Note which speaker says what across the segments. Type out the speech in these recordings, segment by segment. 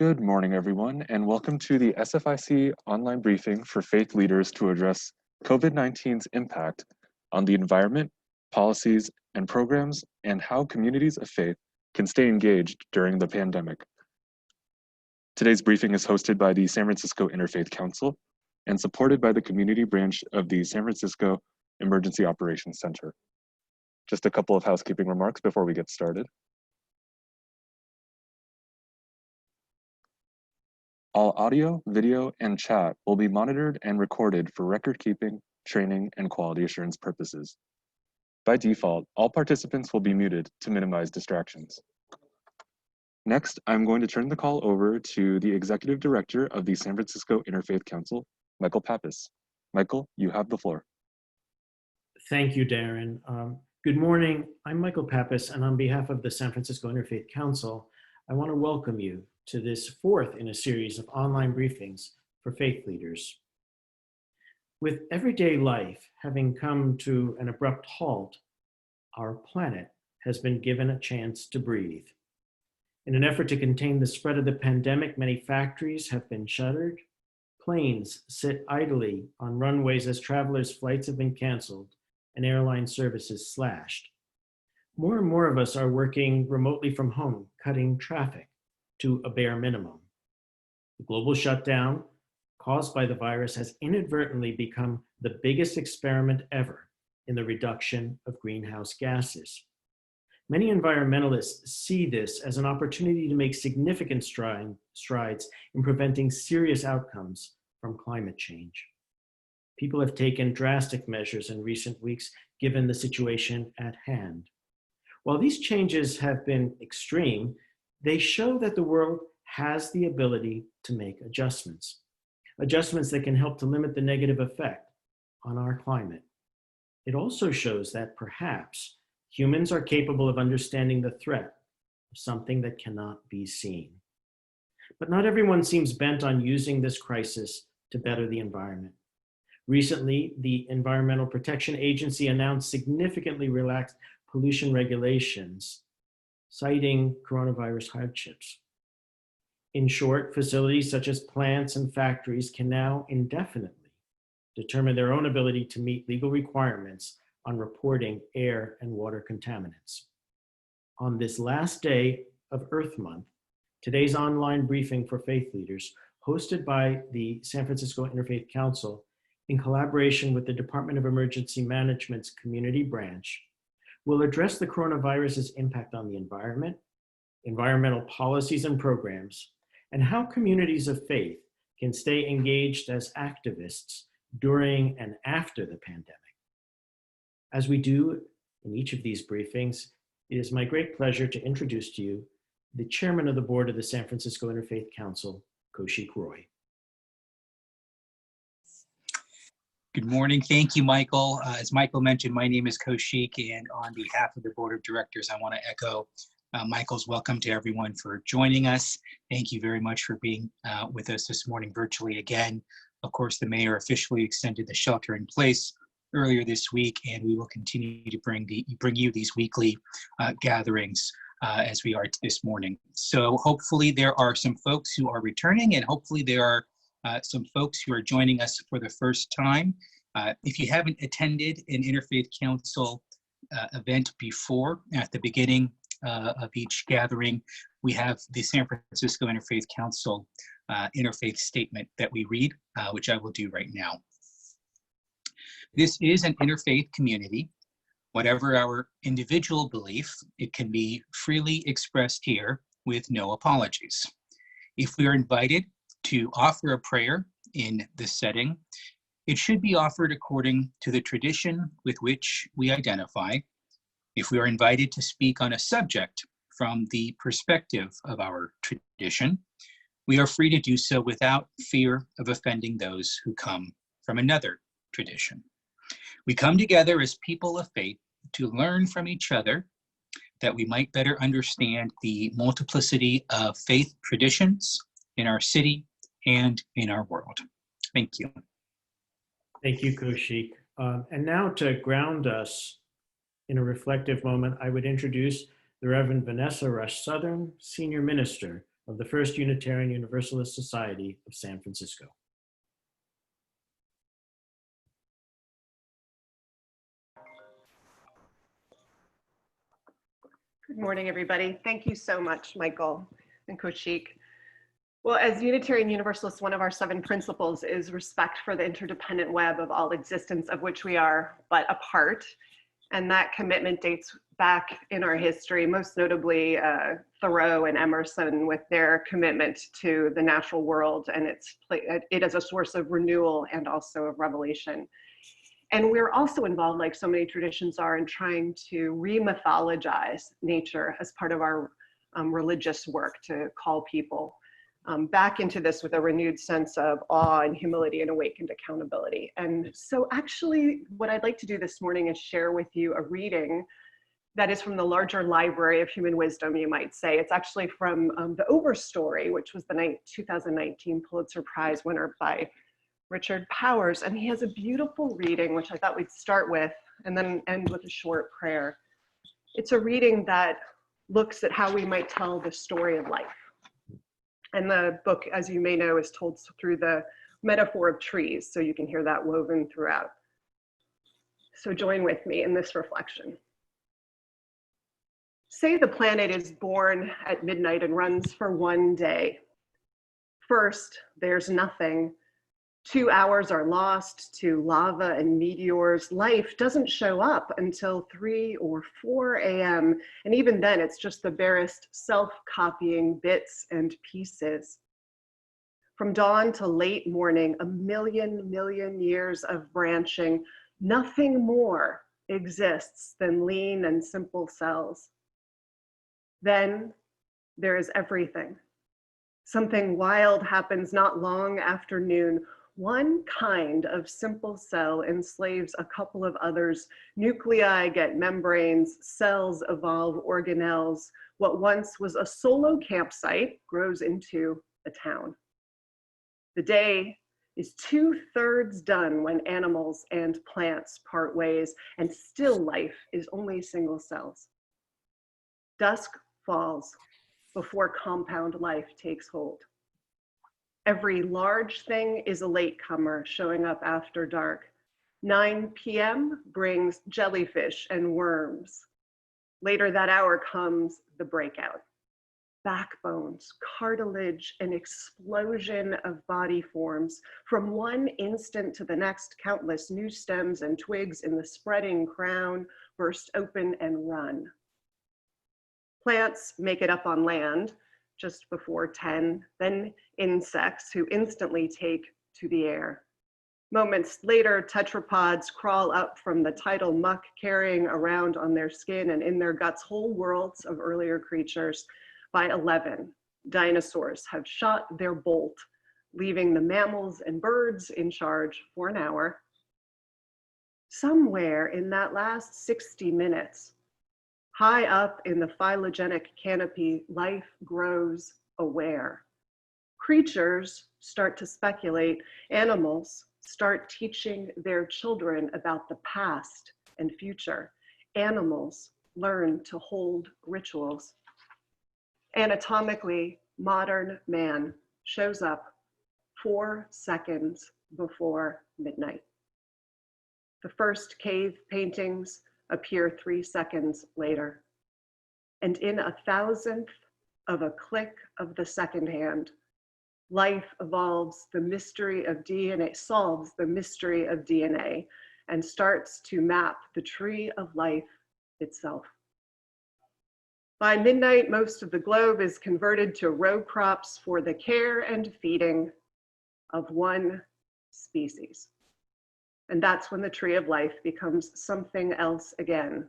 Speaker 1: Good morning, everyone, and welcome to the SFIC online briefing for faith leaders to address COVID-19's impact on the environment, policies, and programs, and how communities of faith can stay engaged during the pandemic. Today's briefing is hosted by the San Francisco Interfaith Council and supported by the community branch of the San Francisco Emergency Operations Center. Just a couple of housekeeping remarks before we get started. All audio, video, and chat will be monitored and recorded for record keeping, training, and quality assurance purposes. By default, all participants will be muted to minimize distractions. Next, I'm going to turn the call over to the Executive Director of the San Francisco Interfaith Council, Michael Pappas. Michael, you have the floor.
Speaker 2: Thank you, Darren. Good morning. I'm Michael Pappas, and on behalf of the San Francisco Interfaith Council, I want to welcome you to this fourth in a series of online briefings for faith leaders. With everyday life having come to an abrupt halt, our planet has been given a chance to breathe. In an effort to contain the spread of the pandemic, many factories have been shuttered. Planes sit idly on runways as travelers' flights have been canceled and airline services slashed. More and more of us are working remotely from home, cutting traffic to a bare minimum. The global shutdown caused by the virus has inadvertently become the biggest experiment ever in the reduction of greenhouse gases. Many environmentalists see this as an opportunity to make significant strides in preventing serious outcomes from climate change. People have taken drastic measures in recent weeks given the situation at hand. While these changes have been extreme, they show that the world has the ability to make adjustments that can help to limit the negative effect on our climate. It also shows that perhaps humans are capable of understanding the threat of something that cannot be seen. But not everyone seems bent on using this crisis to better the environment. Recently, the Environmental Protection Agency announced significantly relaxed pollution regulations, citing coronavirus hardships. In short, facilities such as plants and factories can now indefinitely determine their own ability to meet legal requirements on reporting air and water contaminants. On this last day of Earth Month, today's online briefing for faith leaders, hosted by the San Francisco Interfaith Council in collaboration with the Department of Emergency Management's community branch, will address the coronavirus's impact on the environment, environmental policies and programs, and how communities of faith can stay engaged as activists during and after the pandemic. As we do in each of these briefings, it is my great pleasure to introduce to you the Chairman of the Board of the San Francisco Interfaith Council, Kaushik Roy.
Speaker 3: Good morning. Thank you, Michael. As Michael mentioned, my name is Kaushik, and on behalf of the Board of Directors, I want to echo Michael's welcome to everyone for joining us. Thank you very much for being with us this morning virtually again. Of course, the mayor officially extended the shelter in place earlier this week, and we will continue to bring you these weekly gatherings as we are this morning. So hopefully there are some folks who are returning, and hopefully there are some folks who are joining us for the first time. If you haven't attended an Interfaith Council event before, at the beginning of each gathering, we have the San Francisco Interfaith Council interfaith statement that we read, which I will do right now. This is an interfaith community. Whatever our individual belief, it can be freely expressed here with no apologies. If we are invited to offer a prayer in this setting, it should be offered according to the tradition with which we identify. If we are invited to speak on a subject from the perspective of our tradition, we are free to do so without fear of offending those who come from another tradition. We come together as people of faith to learn from each other that we might better understand the multiplicity of faith traditions in our city and in our world. Thank you.
Speaker 2: Thank you, Kaushik. And now to ground us in a reflective moment, I would introduce the Reverend Vanessa Rush Southern, Senior Minister of the First Unitarian Universalist Society of San Francisco.
Speaker 4: Good morning, everybody. Thank you so much, Michael and Kaushik. Well, as Unitarian Universalists, one of our 7 principles is respect for the interdependent web of all existence, of which we are but a part. And that commitment dates back in our history, most notably Thoreau and Emerson, with their commitment to the natural world and it as a source of renewal and also of revelation. And we're also involved, like so many traditions are, in trying to re-mythologize nature as part of our religious work to call people back into this with a renewed sense of awe and humility and awakened accountability. And so actually what I'd like to do this morning is share with you a reading that is from the larger library of human wisdom, you might say. It's actually from the Overstory, which was the 2019 Pulitzer Prize winner by Richard Powers. And he has a beautiful reading, which I thought we'd start with and then end with a short prayer. It's a reading that looks at how we might tell the story of life. And the book, as you may know, is told through the metaphor of trees, so you can hear that woven throughout. So join with me in this reflection. Say the planet is born at midnight and runs for one day. First, there's nothing. 2 hours are lost to lava and meteors. Life doesn't show up until 3 or 4 a.m. And even then, it's just the barest self-copying bits and pieces. From dawn to late morning, a million years of branching, nothing more exists than lean and simple cells. Then there is everything. Something wild happens not long after noon. One kind of simple cell enslaves a couple of others. Nuclei get membranes, cells evolve organelles. What once was a solo campsite grows into a town. The day is 2/3 done when animals and plants part ways, and still life is only single cells. Dusk falls before compound life takes hold. Every large thing is a latecomer showing up after dark. 9 p.m. brings jellyfish and worms. Later that hour comes the breakout. Backbones, cartilage, an explosion of body forms. From one instant to the next, countless new stems and twigs in the spreading crown burst open and run. Plants make it up on land just before 10, then insects who instantly take to the air. Moments later, tetrapods crawl up from the tidal muck, carrying around on their skin and in their guts whole worlds of earlier creatures. By 11, dinosaurs have shot their bolt, leaving the mammals and birds in charge for an hour. Somewhere in that last 60 minutes, high up in the phylogenetic canopy, life grows aware. Creatures start to speculate. Animals start teaching their children about the past and future. Animals learn to hold rituals. Anatomically, modern man shows up 4 seconds before midnight. The first cave paintings appear 3 seconds later. And in 1,000th of a click of the second hand, life evolves the mystery of DNA, solves the mystery of DNA, and starts to map the tree of life itself. By midnight, most of the globe is converted to row crops for the care and feeding of one species. And that's when the tree of life becomes something else again.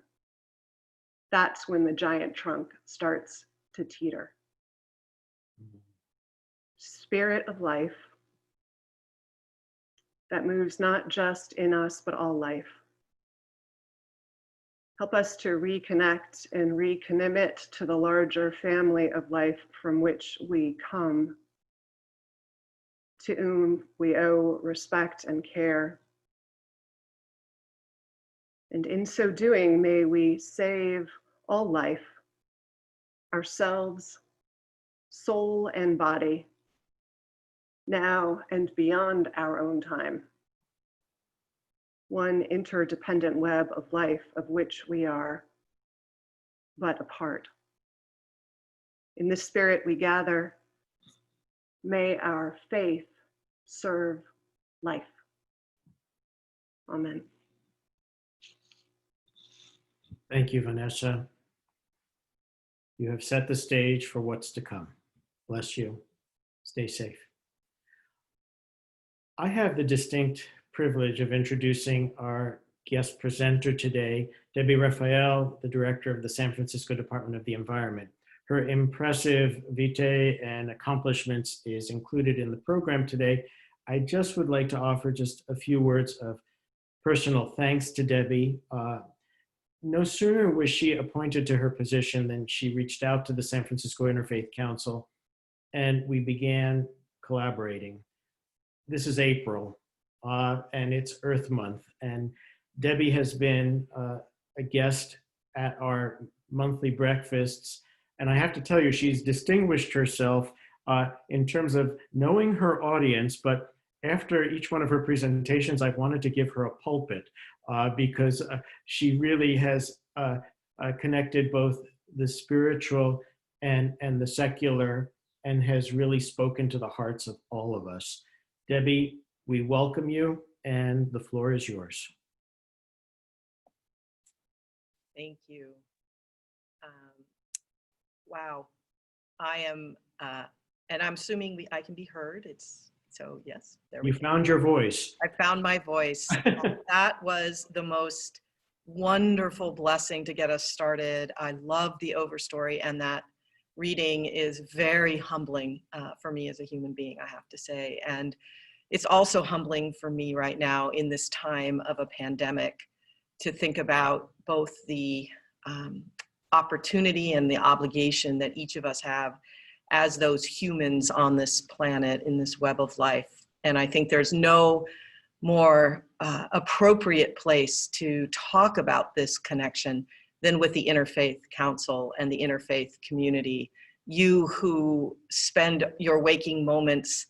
Speaker 4: That's when the giant trunk starts to teeter. Spirit of life that moves not just in us, but all life. Help us to reconnect and recommit to the larger family of life from which we come, to whom we owe respect and care. And in so doing, may we save all life, ourselves, soul and body, now and beyond our own time. One interdependent web of life of which we are but a part. In this spirit we gather. May our faith serve life. Amen.
Speaker 2: Thank you, Vanessa. You have set the stage for what's to come. Bless you. Stay safe. I have the distinct privilege of introducing our guest presenter today, Debbie Raphael, the director of the San Francisco Department of the Environment. Her impressive vitae and accomplishments is included in the program today. I just would like to offer just a few words of personal thanks to Debbie. No sooner was she appointed to her position than she reached out to the San Francisco Interfaith Council, and we began collaborating. This is April, and it's Earth Month, and Debbie has been a guest at our monthly breakfasts, and I have to tell you, she's distinguished herself in terms of knowing her audience, but after each one of her presentations, I wanted to give her a pulpit because she really has connected both the spiritual and the secular and has really spoken to the hearts of all of us. Debbie, we welcome you and the floor is yours.
Speaker 5: Thank you. Wow. I am, and I'm assuming I can be heard. So yes, there we
Speaker 2: You
Speaker 5: go.
Speaker 2: found your voice.
Speaker 5: I found my voice. That was the most wonderful blessing to get us started. I love the overstory, and that reading is very humbling for me as a human being, I have to say. And it's also humbling for me right now in this time of a pandemic to think about both the opportunity and the obligation that each of us have as those humans on this planet, in this web of life. And I think there's no more appropriate place to talk about this connection than with the Interfaith Council and the interfaith community. You who spend your waking moments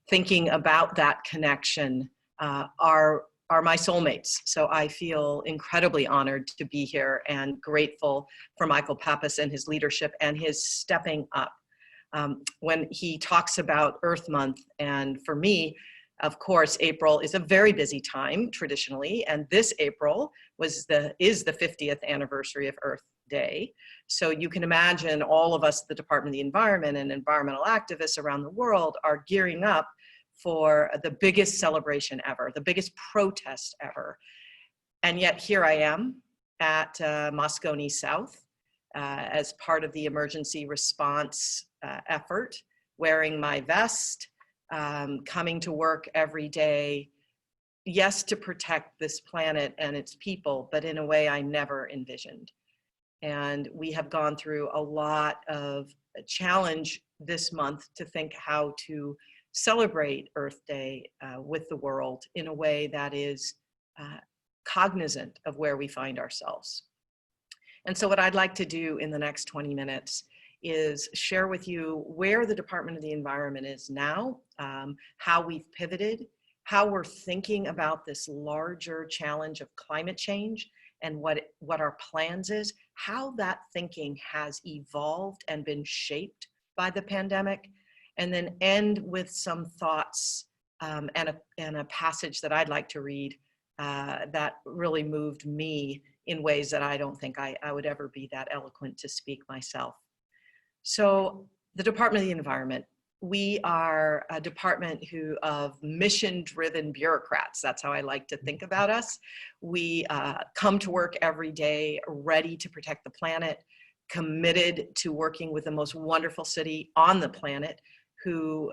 Speaker 5: thinking about that connection are my soulmates. So I feel incredibly honored to be here and grateful for Michael Pappas and his leadership and his stepping up. When he talks about Earth Month, and for me, of course, April is a very busy time traditionally, and this April is the 50th anniversary of Earth Day. So you can imagine all of us at the Department of the Environment and environmental activists around the world are gearing up for the biggest celebration ever, the biggest protest ever. And yet here I am at Moscone South as part of the emergency response effort, wearing my vest, coming to work every day, yes, to protect this planet and its people, but in a way I never envisioned. And we have gone through a lot of challenge this month to think how to celebrate Earth Day with the world in a way that is cognizant of where we find ourselves. And so what I'd like to do in the next 20 minutes is share with you where the Department of the Environment is now, how we've pivoted, how we're thinking about this larger challenge of climate change and what our plans is, how that thinking has evolved and been shaped by the pandemic, and then end with some thoughts and a passage that I'd like to read that really moved me in ways that I don't think I would ever be that eloquent to speak myself. So the Department of the Environment, we are a department of mission-driven bureaucrats. That's how I like to think about us. We come to work every day ready to protect the planet, committed to working with the most wonderful city on the planet, who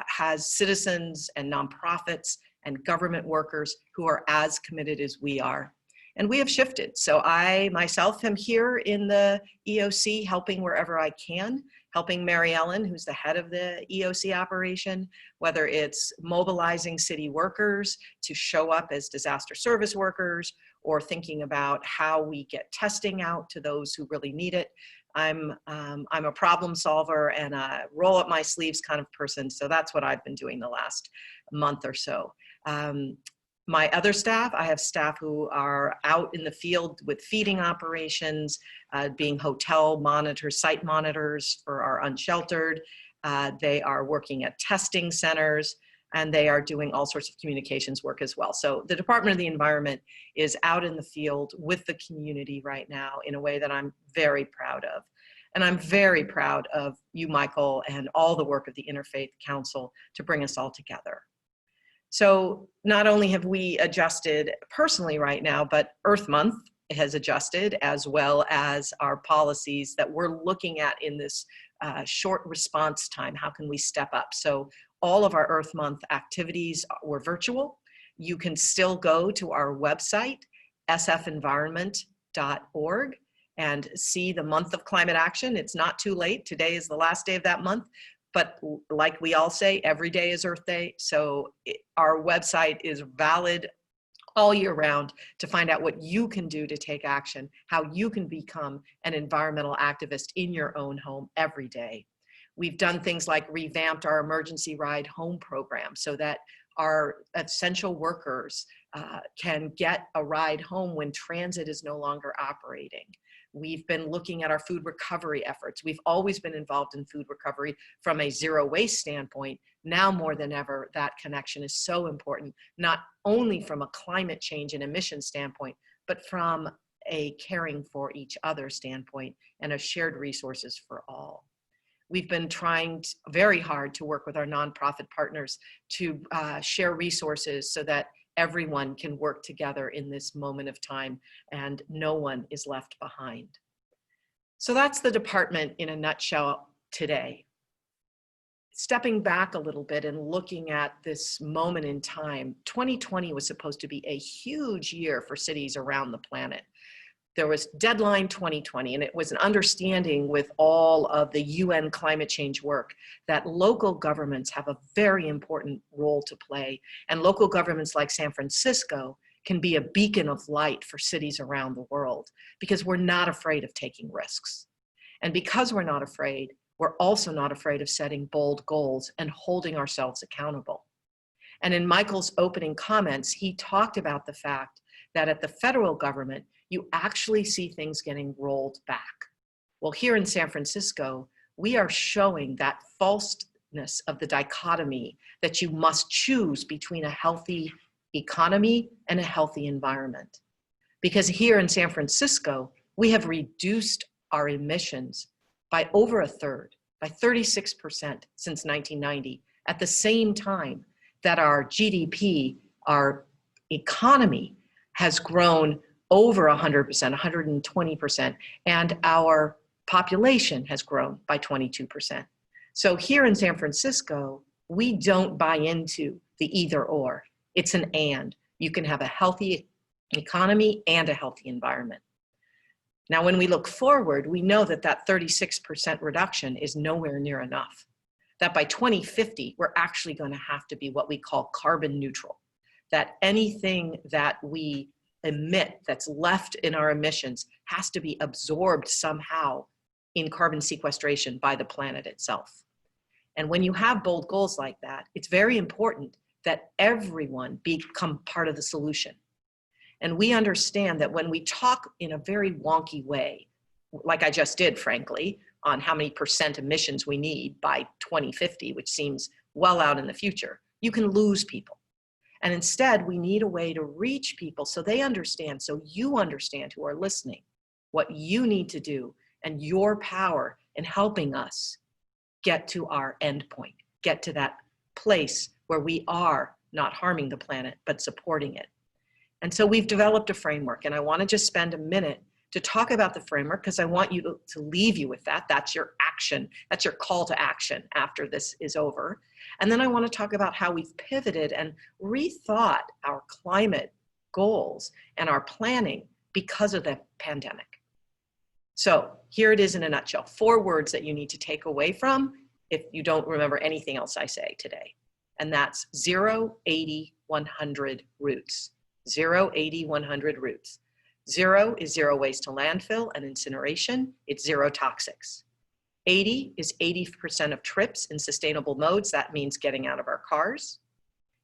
Speaker 5: has citizens and nonprofits and government workers who are as committed as we are. And we have shifted. So I myself am here in the EOC helping wherever I can, helping Mary Ellen, who's the head of the EOC operation, whether it's mobilizing city workers to show up as disaster service workers, or thinking about how we get testing out to those who really need it, I'm a problem solver and a roll up my sleeves kind of person. So that's what I've been doing the last month or so. My other staff, I have staff who are out in the field with feeding operations, being hotel monitors, site monitors for our unsheltered. They are working at testing centers, and they are doing all sorts of communications work as well. So the Department of the Environment is out in the field with the community right now in a way that I'm very proud of. And I'm very proud of you, Michael, and all the work of the Interfaith Council to bring us all together. So not only have we adjusted personally right now, but Earth Month has adjusted, as well as our policies that we're looking at in this short response time. How can we step up? So all of our Earth Month activities were virtual. You can still go to our website, sfenvironment.org, and see the month of climate action. It's not too late. Today is the last day of that month. But like we all say, every day is Earth Day. So our website is valid all year round to find out what you can do to take action, how you can become an environmental activist in your own home every day. We've done things like revamped our emergency ride home program so that our essential workers can get a ride home when transit is no longer operating. We've been looking at our food recovery efforts. We've always been involved in food recovery from a zero waste standpoint. Now more than ever, that connection is so important, not only from a climate change and emission standpoint, but from a caring for each other standpoint and a shared resources for all. We've been trying very hard to work with our nonprofit partners to share resources so that everyone can work together in this moment of time and no one is left behind. So that's the department in a nutshell today. Stepping back a little bit and looking at this moment in time, 2020 was supposed to be a huge year for cities around the planet. There was deadline 2020, and it was an understanding with all of the UN climate change work that local governments have a very important role to play. And local governments like San Francisco can be a beacon of light for cities around the world because we're not afraid of taking risks. And because we're not afraid, we're also not afraid of setting bold goals and holding ourselves accountable. And in Michael's opening comments, he talked about the fact that at the federal government, you actually see things getting rolled back. Well, here in San Francisco, we are showing that falseness of the dichotomy that you must choose between a healthy economy and a healthy environment. Because here in San Francisco, we have reduced our emissions by over a third, by 36% since 1990, at the same time that our GDP, our economy, has grown over 100%, 120%, and our population has grown by 22%. So here in San Francisco, we don't buy into the either or. It's an and. You can have a healthy economy and a healthy environment. Now, when we look forward, we know that that 36% reduction is nowhere near enough. That by 2050, we're actually going to have to be what we call carbon neutral. That anything that we emit that's left in our emissions has to be absorbed somehow in carbon sequestration by the planet itself. And when you have bold goals like that, it's very important that everyone become part of the solution. And we understand that when we talk in a very wonky way, like I just did, frankly, on how many % emissions we need by 2050, which seems well out in the future, you can lose people. And instead, we need a way to reach people so they understand, so you understand who are listening, what you need to do and your power in helping us get to our end point, get to that place where we are not harming the planet, but supporting it. And so we've developed a framework, and I want to just spend a minute to talk about the framework because I want you to leave you with that. That's your action. That's your call to action after this is over. And then I want to talk about how we've pivoted and rethought our climate goals and our planning because of the pandemic. So here it is in a nutshell, 4 words that you need to take away from if you don't remember anything else I say today. And that's 0, 80, 100 roots. 0, 80, 100 roots. 0 is zero waste to landfill and incineration. It's zero toxics. 80 is 80% of trips in sustainable modes. That means getting out of our cars,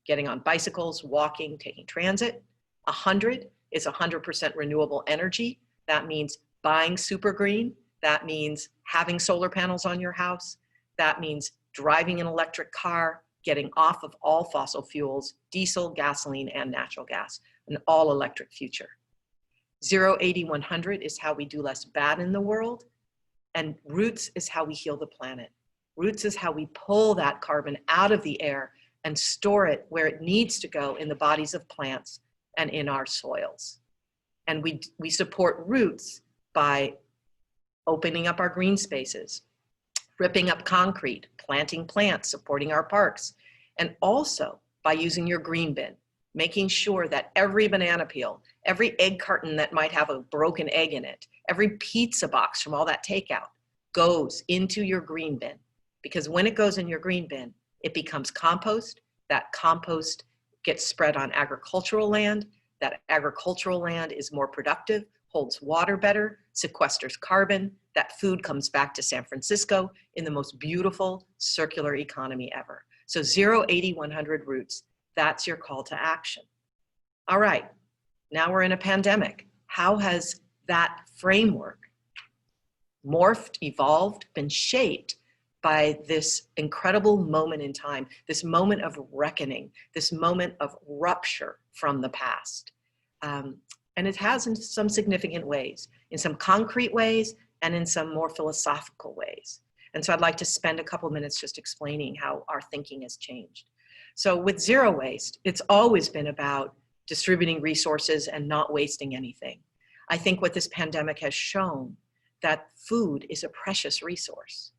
Speaker 5: getting on bicycles, walking, taking transit. 100 is 100% renewable energy. That means buying super green. That means having solar panels on your house. That means driving an electric car, getting off of all fossil fuels, diesel, gasoline, and natural gas, an all electric future. 0, 80, 100 is how we do less bad in the world. And roots is how we heal the planet. Roots is how we pull that carbon out of the air and store it where it needs to go in the bodies of plants and in our soils. And we support roots by opening up our green spaces, ripping up concrete, planting plants, supporting our parks, and also by using your green bin, making sure that every banana peel, every egg carton that might have a broken egg in it, every pizza box from all that takeout goes into your green bin. Because when it goes in your green bin, it becomes compost. That compost gets spread on agricultural land. That agricultural land is more productive, holds water better, sequesters carbon. That food comes back to San Francisco in the most beautiful circular economy ever. So 0, 80, 100 roots, that's your call to action. All right, now we're in a pandemic. How has that framework morphed, evolved, been shaped by this incredible moment in time, this moment of reckoning, this moment of rupture from the past? And it has in some significant ways, in some concrete ways, and in some more philosophical ways. And so I'd like to spend a couple minutes just explaining how our thinking has changed. So with zero waste, it's always been about distributing resources and not wasting anything. I think what this pandemic has shown, that food is a precious resource.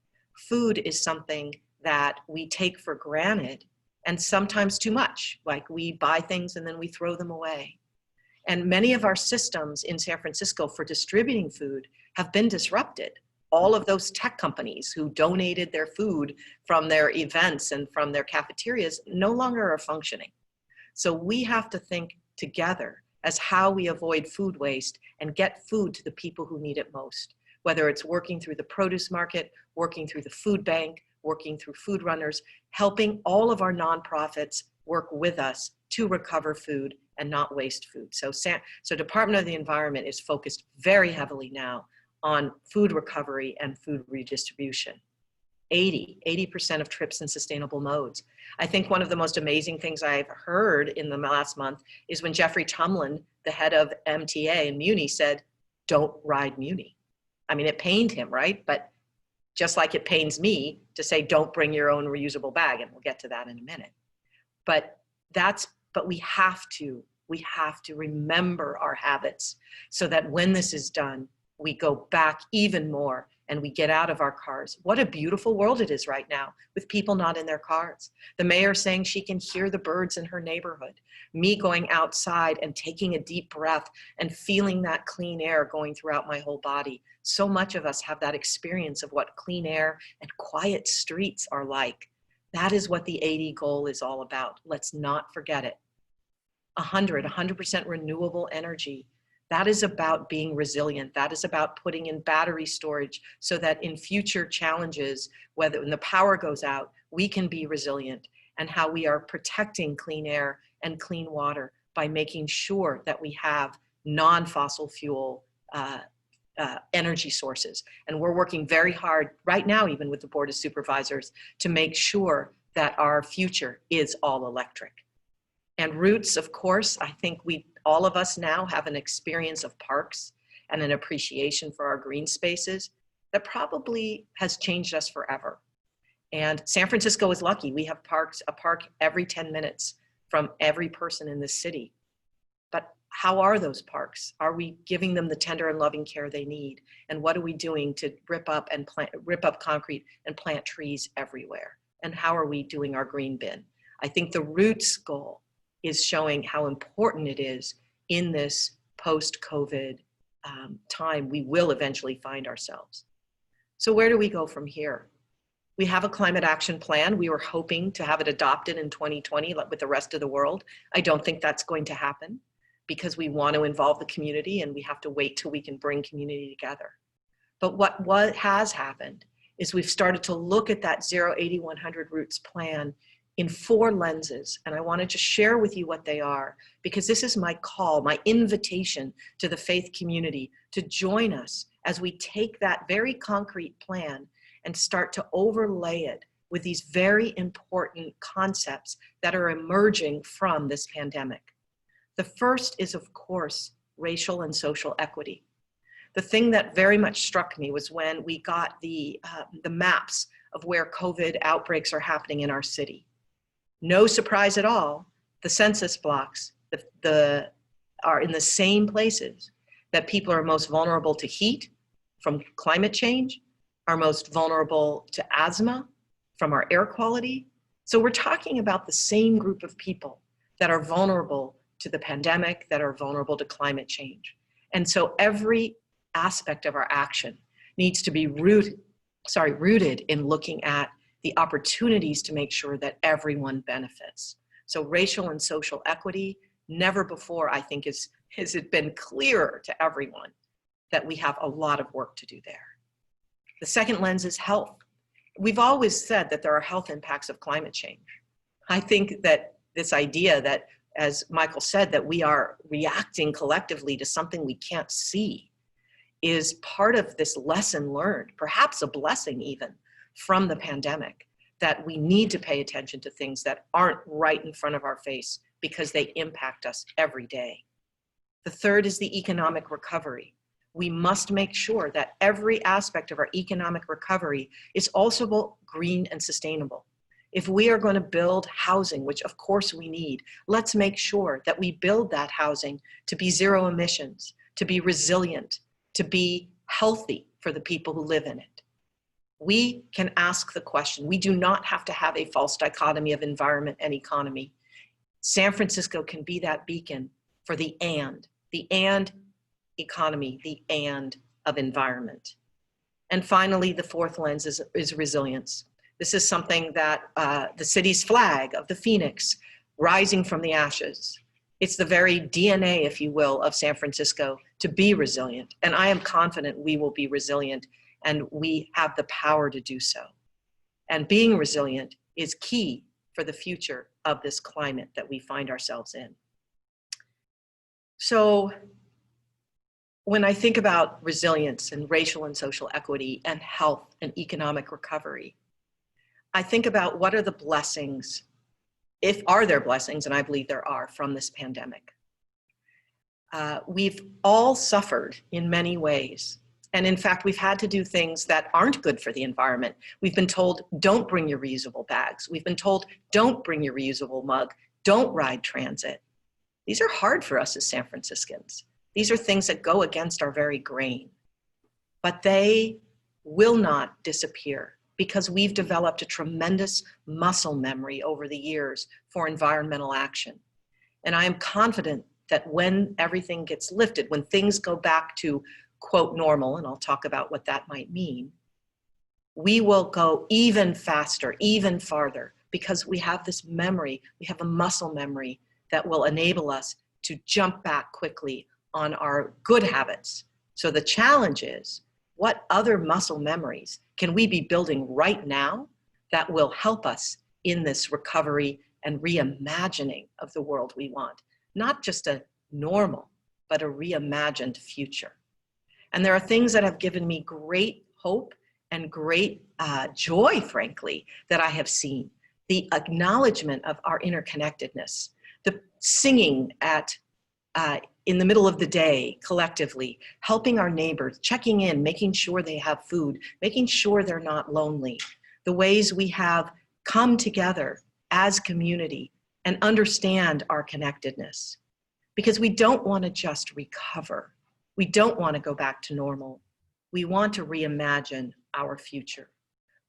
Speaker 5: Food is something that we take for granted, and sometimes too much. Like, we buy things and then we throw them away. And many of our systems in San Francisco for distributing food have been disrupted. All of those tech companies who donated their food from their events and from their cafeterias no longer are functioning. So we have to think together as how we avoid food waste and get food to the people who need it most, whether it's working through the produce market, working through the food bank, working through food runners, helping all of our nonprofits work with us to recover food and not waste food. So Department of the Environment is focused very heavily now on food recovery and food redistribution. 80% of trips in sustainable modes. I think one of the most amazing things I've heard in the last month is when Jeffrey Tumlin, the head of MTA in Muni, said, don't ride Muni. I mean, it pained him, right? But just like it pains me to say, don't bring your own reusable bag, and we'll get to that in a minute. But we have to remember our habits so that when this is done, we go back even more and we get out of our cars. What a beautiful world it is right now with people not in their cars. The mayor saying she can hear the birds in her neighborhood. Me going outside and taking a deep breath and feeling that clean air going throughout my whole body. So much of us have that experience of what clean air and quiet streets are like. That is what the 80 goal is all about. Let's not forget it. 100% renewable energy. That is about being resilient. That is about putting in battery storage so that in future challenges, whether when the power goes out, we can be resilient, and how we are protecting clean air and clean water by making sure that we have non-fossil fuel energy sources. And we're working very hard right now, even with the Board of Supervisors, to make sure that our future is all electric. And roots, of course, I think all of us now have an experience of parks and an appreciation for our green spaces that probably has changed us forever. And San Francisco is lucky. We have a park every 10 minutes from every person in the city. But how are those parks? Are we giving them the tender and loving care they need? And what are we doing to rip up concrete and plant trees everywhere? And how are we doing our green bin? I think the roots goal is showing how important it is in this post-COVID time we will eventually find ourselves. So where do we go from here? We have a climate action plan. We were hoping to have it adopted in 2020 with the rest of the world. I don't think that's going to happen. because we want to involve the community and we have to wait till we can bring community together. But what has happened is we've started to look at that 0-80-100 Roots plan in 4 lenses. And I want to just share with you what they are, because this is my call, my invitation to the faith community to join us as we take that very concrete plan and start to overlay it with these very important concepts that are emerging from this pandemic. The first is, of course, racial and social equity. The thing that very much struck me was when we got the maps of where COVID outbreaks are happening in our city. No surprise at all, the census blocks are in the same places that people are most vulnerable to heat from climate change, are most vulnerable to asthma from our air quality. So we're talking about the same group of people that are vulnerable to the pandemic, that are vulnerable to climate change. And so every aspect of our action needs to be rooted in looking at the opportunities to make sure that everyone benefits. So racial and social equity, never before, I think, has it been clearer to everyone that we have a lot of work to do there. The second lens is health. We've always said that there are health impacts of climate change. I think that this idea that, as Michael said, that we are reacting collectively to something we can't see is part of this lesson learned, perhaps a blessing even, from the pandemic, that we need to pay attention to things that aren't right in front of our face because they impact us every day. The third is the economic recovery. We must make sure that every aspect of our economic recovery is also both green and sustainable. If we are going to build housing, which of course we need, let's make sure that we build that housing to be zero emissions, to be resilient, to be healthy for the people who live in it. We can ask the question. We do not have to have a false dichotomy of environment and economy. San Francisco can be that beacon for the and economy, the and of environment. And finally, the fourth lens is resilience. This is something that the city's flag of the Phoenix rising from the ashes. It's the very DNA, if you will, of San Francisco to be resilient. And I am confident we will be resilient, and we have the power to do so. And being resilient is key for the future of this climate that we find ourselves in. So when I think about resilience and racial and social equity and health and economic recovery, I think about what are the blessings, are there blessings, and I believe there are, from this pandemic. We've all suffered in many ways. And in fact, we've had to do things that aren't good for the environment. We've been told, don't bring your reusable bags. We've been told, don't bring your reusable mug. Don't ride transit. These are hard for us as San Franciscans. These are things that go against our very grain. But they will not disappear because we've developed a tremendous muscle memory over the years for environmental action. And I am confident that when everything gets lifted, when things go back to quote normal, and I'll talk about what that might mean, we will go even faster, even farther, because we have this memory, we have a muscle memory that will enable us to jump back quickly on our good habits. So the challenge is, what other muscle memories can we be building right now that will help us in this recovery and reimagining of the world we want? Not just a normal, but a reimagined future. And there are things that have given me great hope and great joy, frankly, that I have seen. The acknowledgement of our interconnectedness, the singing in the middle of the day collectively, helping our neighbors, checking in, making sure they have food, making sure they're not lonely, the ways we have come together as community and understand our connectedness. Because we don't want to just recover. We don't want to go back to normal. We want to reimagine our future.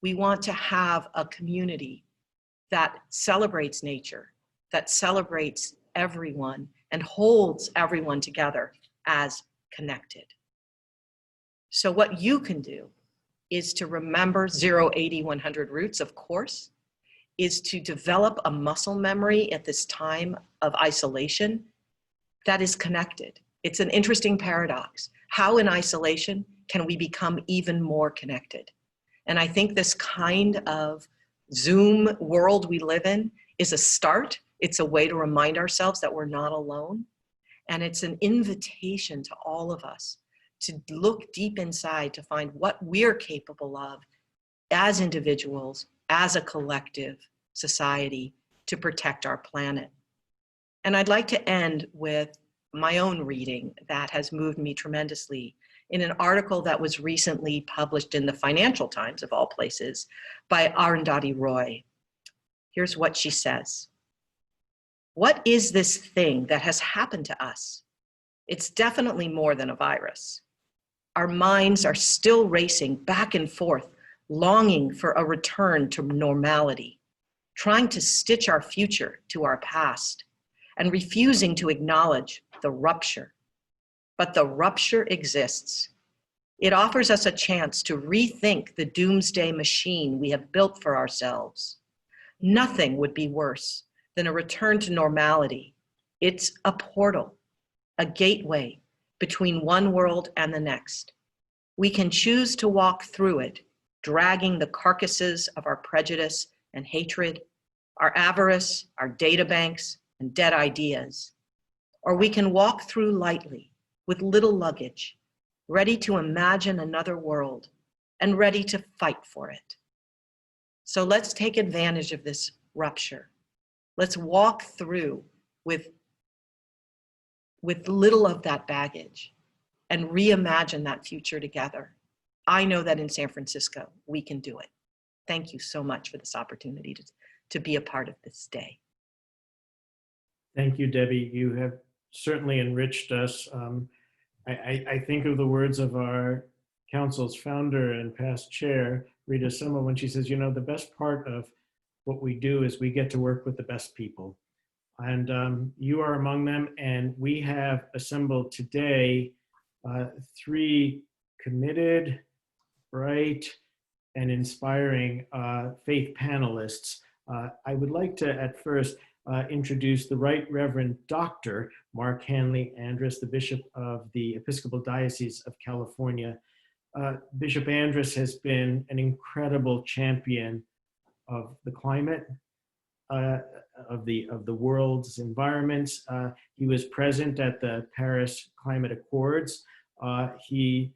Speaker 5: We want to have a community that celebrates nature, that celebrates everyone and holds everyone together as connected. So what you can do is to remember 0-80-100 Roots, of course, is to develop a muscle memory at this time of isolation that is connected. It's an interesting paradox. How in isolation can we become even more connected? And I think this kind of Zoom world we live in is a start. It's a way to remind ourselves that we're not alone. And it's an invitation to all of us to look deep inside to find what we're capable of as individuals, as a collective society, to protect our planet. And I'd like to end with my own reading that has moved me tremendously in an article that was recently published in the Financial Times, of all places, by Arundhati Roy. Here's what she says. What is this thing that has happened to us? It's definitely more than a virus. Our minds are still racing back and forth, longing for a return to normality, trying to stitch our future to our past, and refusing to acknowledge the rupture. But the rupture exists. It offers us a chance to rethink the doomsday machine we have built for ourselves. Nothing would be worse than a return to normality. It's a portal, a gateway between one world and the next. We can choose to walk through it, dragging the carcasses of our prejudice and hatred, our avarice, our data banks, and dead ideas. Or we can walk through lightly with little luggage, ready to imagine another world and ready to fight for it. So let's take advantage of this rupture. Let's walk through with little of that baggage and reimagine that future together. I know that in San Francisco, we can do it. Thank you so much for this opportunity to be a part of this day.
Speaker 2: Thank you, Debbie. You have certainly enriched us. I think of the words of our council's founder and past chair, Rita Summer, when she says, you know, the best part of what we do is we get to work with the best people. And you are among them. And we have assembled today 3 committed, bright, and inspiring faith panelists. I would like to, at first, introduce the Right Reverend Dr. Mark Hanley Andrus, the Bishop of the Episcopal Diocese of California. Bishop Andrus has been an incredible champion of the climate, of the world's environments. He was present at the Paris Climate Accords. He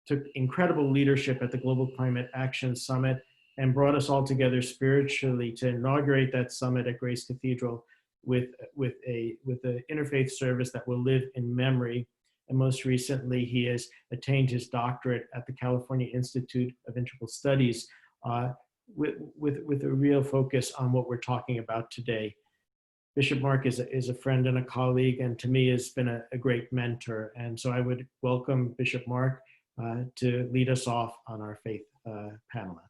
Speaker 2: took incredible leadership at the Global Climate Action Summit and brought us all together spiritually to inaugurate that summit at Grace Cathedral with an interfaith service that will live in memory. And most recently, he has attained his doctorate at the California Institute of Integral Studies with a real focus on what we're talking about today. Bishop Mark is a friend and a colleague, and to me has been a great mentor. And so I would welcome Bishop Mark to lead us off on our faith panel.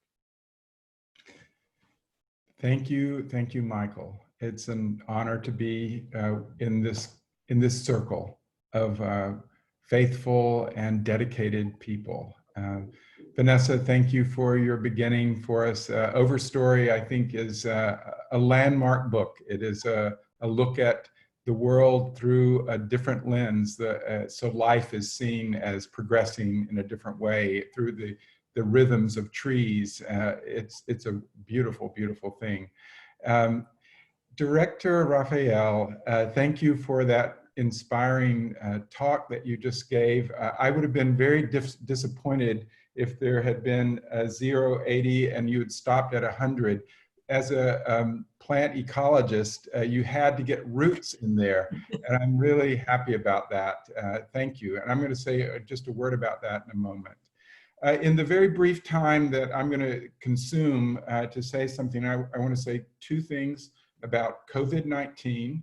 Speaker 6: Thank you, Michael. It's an honor to be in this circle of faithful and dedicated people. Vanessa, thank you for your beginning for us. Overstory, I think, is a landmark book. It is a look at the world through a different lens. So life is seen as progressing in a different way through the rhythms of trees. It's a beautiful, beautiful thing. Director Raphael, thank you for that inspiring talk that you just gave. I would have been very disappointed if there had been a 0, 80 and you had stopped at 100. As a plant ecologist, you had to get roots in there, and I'm really happy about that. Thank you. And I'm going to say just a word about that in a moment. In the very brief time that I'm going to consume to say something, I want to say 2 things about COVID-19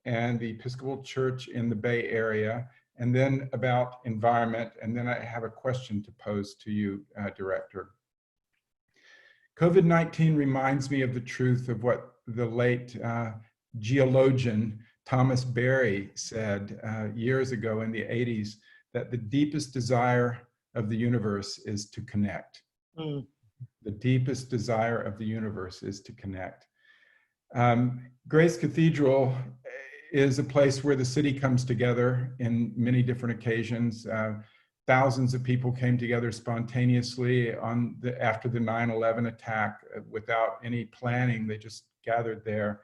Speaker 6: and the Episcopal Church in the Bay Area, and then about environment, and then I have a question to pose to you, Director. COVID-19 reminds me of the truth of what the late geologian Thomas Berry said years ago in the 80s, that the deepest desire of the universe is to connect. The deepest desire of the universe is to connect. Grace Cathedral is a place where the city comes together in many different occasions. Thousands of people came together spontaneously after the 9/11 attack without any planning. They just gathered there.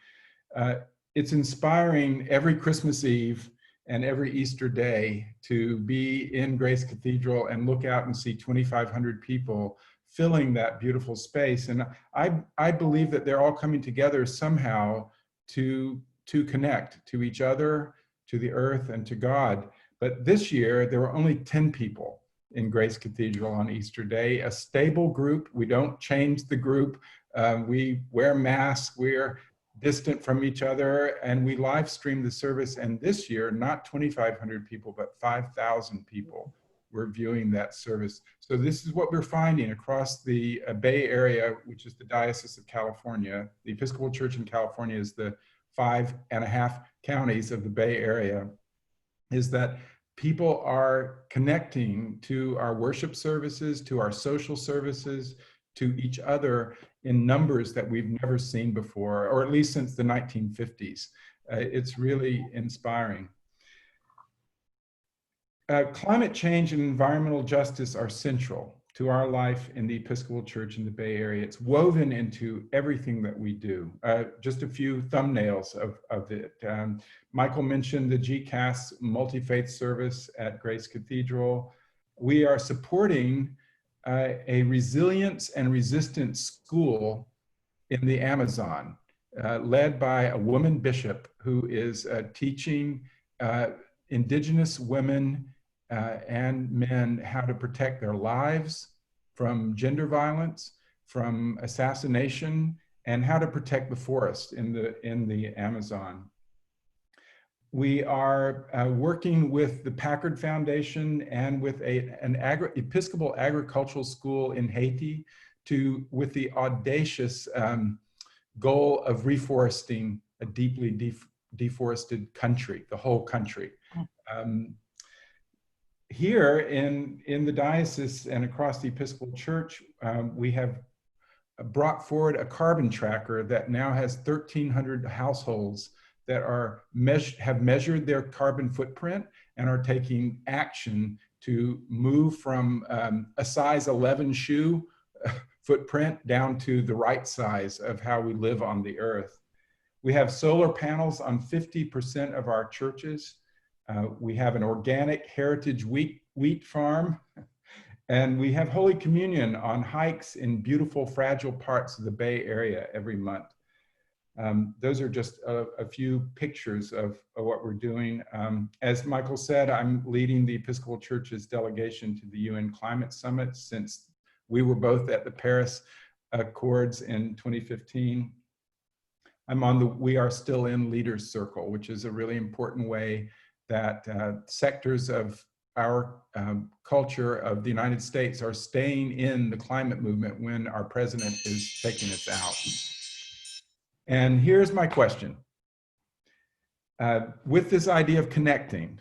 Speaker 6: It's inspiring every Christmas Eve and every Easter day to be in Grace Cathedral and look out and see 2,500 people filling that beautiful space. And I believe that they're all coming together somehow to connect to each other, to the earth, and to God. But this year, there were only 10 people in Grace Cathedral on Easter Day, a stable group. We don't change the group. We wear masks, we're distant from each other, and we live stream the service. And this year, not 2,500 people, but 5,000 people were viewing that service. So this is what we're finding across the Bay Area, which is the Diocese of California. The Episcopal Church in California is the 5.5 counties of the Bay Area, is that people are connecting to our worship services, to our social services, to each other in numbers that we've never seen before, or at least since the 1950s. It's really inspiring. Climate change and environmental justice are central to our life in the Episcopal Church in the Bay Area. It's woven into everything that we do. Just a few thumbnails of it. Michael mentioned the GCAS multi-faith service at Grace Cathedral. We are supporting a resilience and resistance school in the Amazon, led by a woman bishop who is teaching Indigenous women and men how to protect their lives from gender violence, from assassination, and how to protect the forest in the Amazon. We are working with the Packard Foundation and with an Episcopal agricultural school in Haiti with the audacious goal of reforesting a deeply deforested country, the whole country. Here in the diocese and across the Episcopal Church, we have brought forward a carbon tracker that now has 1,300 households that have measured their carbon footprint and are taking action to move from a size 11 shoe footprint down to the right size of how we live on the earth. We have solar panels on 50% of our churches. We have an organic heritage wheat farm, and we have Holy Communion on hikes in beautiful, fragile parts of the Bay Area every month. Those are just a few pictures of what we're doing. As Michael said, I'm leading the Episcopal Church's delegation to the UN Climate Summit since we were both at the Paris Accords in 2015. I'm on the We Are Still In Leaders Circle, which is a really important way that sectors of our culture of the United States are staying in the climate movement when our president is taking us out. And here's my question. With this idea of connecting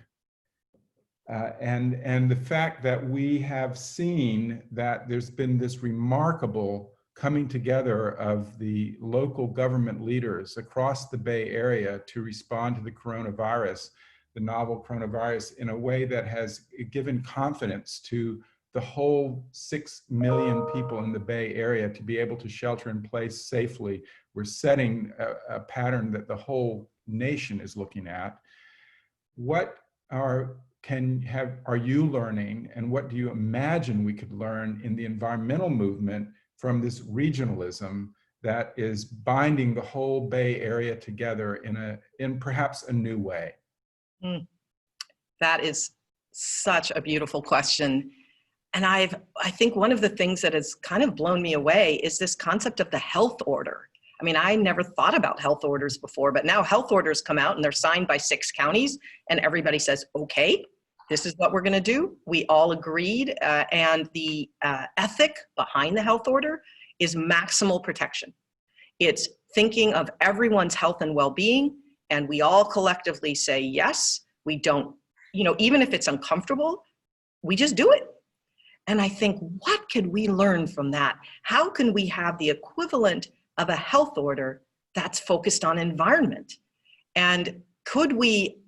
Speaker 6: and the fact that we have seen that there's been this remarkable coming together of the local government leaders across the Bay Area to respond to the coronavirus, the novel coronavirus, in a way that has given confidence to the whole 6 million people in the Bay Area to be able to shelter in place safely. We're setting a pattern that the whole nation is looking at. What are you learning, and what do you imagine we could learn in the environmental movement from this regionalism that is binding the whole Bay Area together in perhaps a new way?
Speaker 5: That is such a beautiful question. And I think one of the things that has kind of blown me away is this concept of the health order. I mean, I never thought about health orders before, but now health orders come out and they're signed by 6 counties and everybody says, okay, this is what we're gonna do. We all agreed, and the ethic behind the health order is maximal protection. It's thinking of everyone's health and well-being, and we all collectively say, yes, we don't, even if it's uncomfortable, we just do it. And I think, what could we learn from that? How can we have the equivalent of a health order that's focused on environment? And could we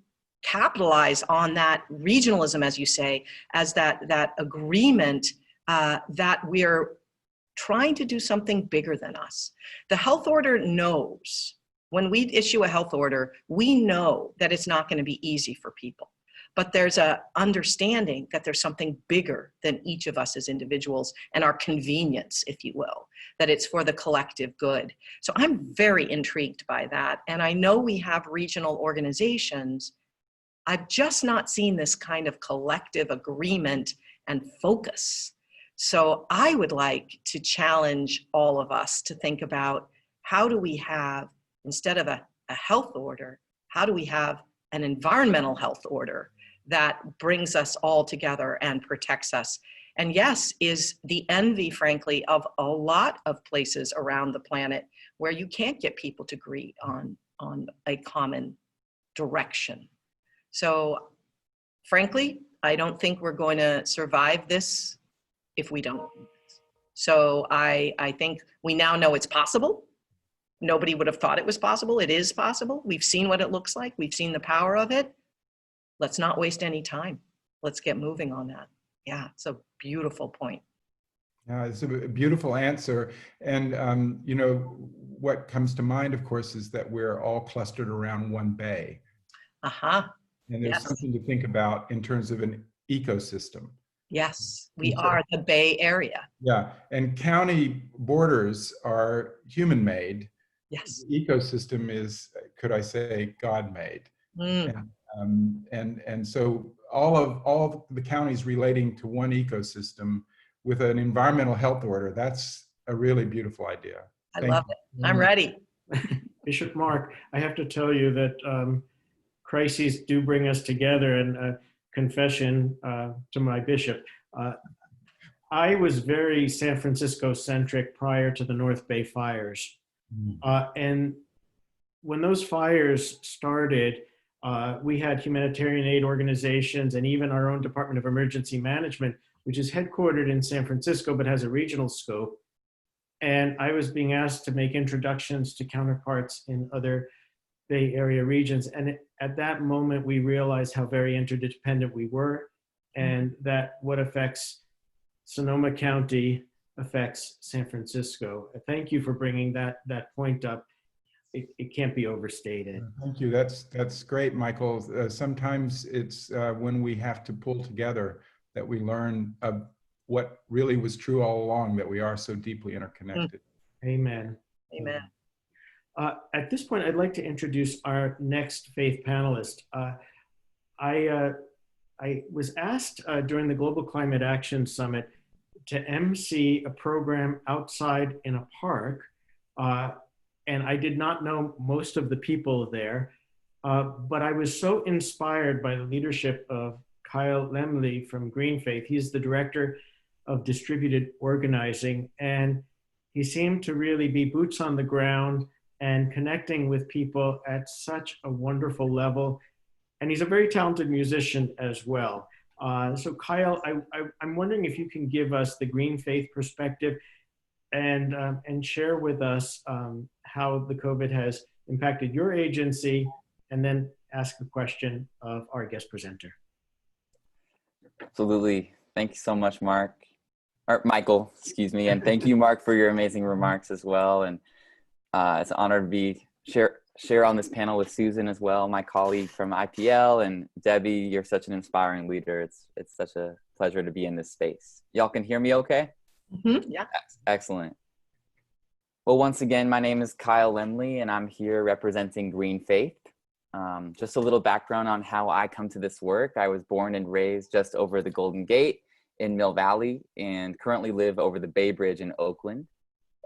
Speaker 5: capitalize on that regionalism, as you say, as that agreement that we're trying to do something bigger than us. The health order knows, when we issue a health order, we know that it's not going to be easy for people. But there's a understanding that there's something bigger than each of us as individuals and our convenience, if you will, that it's for the collective good. So I'm very intrigued by that. And I know we have regional organizations. I've just not seen this kind of collective agreement and focus. So I would like to challenge all of us to think about, how do we have, instead of a health order, how do we have an environmental health order that brings us all together and protects us? And yes, is the envy, frankly, of a lot of places around the planet where you can't get people to agree on a common direction. So frankly, I don't think we're going to survive this if we don't. So I think we now know it's possible. Nobody would have thought it was possible. It is possible. We've seen what it looks like. We've seen the power of it. Let's not waste any time. Let's get moving on that. Yeah, it's a beautiful point.
Speaker 6: Yeah, it's a beautiful answer. And, you know, what comes to mind, of course, is that we're all clustered around one bay.
Speaker 5: Uh-huh.
Speaker 6: And there's
Speaker 5: Yes.
Speaker 6: something to think about in terms of an ecosystem.
Speaker 5: Yes, we are the Bay Area.
Speaker 6: Yeah, and county borders are human-made.
Speaker 5: Yes.
Speaker 6: The ecosystem is, could I say, God-made.
Speaker 5: Mm.
Speaker 6: And so all of the counties relating to one ecosystem with an environmental health order, that's a really beautiful idea.
Speaker 5: I love it. I'm ready.
Speaker 2: Bishop Mark, I have to tell you that crises do bring us together, and confession to my bishop. I was very San Francisco centric prior to the North Bay fires. And when those fires started, we had humanitarian aid organizations and even our own Department of Emergency Management, which is headquartered in San Francisco but has a regional scope. And I was being asked to make introductions to counterparts in other Bay Area regions. And at that moment, we realized how very interdependent we were, and that what affects Sonoma County affects San Francisco. Thank you for bringing that point up. It can't be overstated.
Speaker 6: Thank you. That's great, Michael. Sometimes it's when we have to pull together that we learn what really was true all along, that we are so deeply interconnected.
Speaker 2: Amen.
Speaker 5: Amen.
Speaker 2: At this point, I'd like to introduce our next faith panelist. I was asked during the Global Climate Action Summit to MC a program outside in a park, and I did not know most of the people there, but I was so inspired by the leadership of Kyle Lemley from Green Faith. He's the director of distributed organizing, and he seemed to really be boots on the ground and connecting with people at such a wonderful level. And he's a very talented musician as well. So Kyle, I'm wondering if you can give us the Green Faith perspective and share with us how the COVID has impacted your agency, and then ask the question of our guest presenter.
Speaker 7: Absolutely. Thank you so much, Michael, excuse me. And thank you, Mark, for your amazing remarks as well. And it's an honor to share on this panel with Susan as well, my colleague from IPL, and Debbie, you're such an inspiring leader. It's such a pleasure to be in this space. Y'all can hear me okay?
Speaker 5: Mm-hmm. Yeah.
Speaker 7: Excellent. Well, once again, my name is Kyle Lemley, and I'm here representing Green Faith. Just a little background on how I come to this work. I was born and raised just over the Golden Gate in Mill Valley, and currently live over the Bay Bridge in Oakland.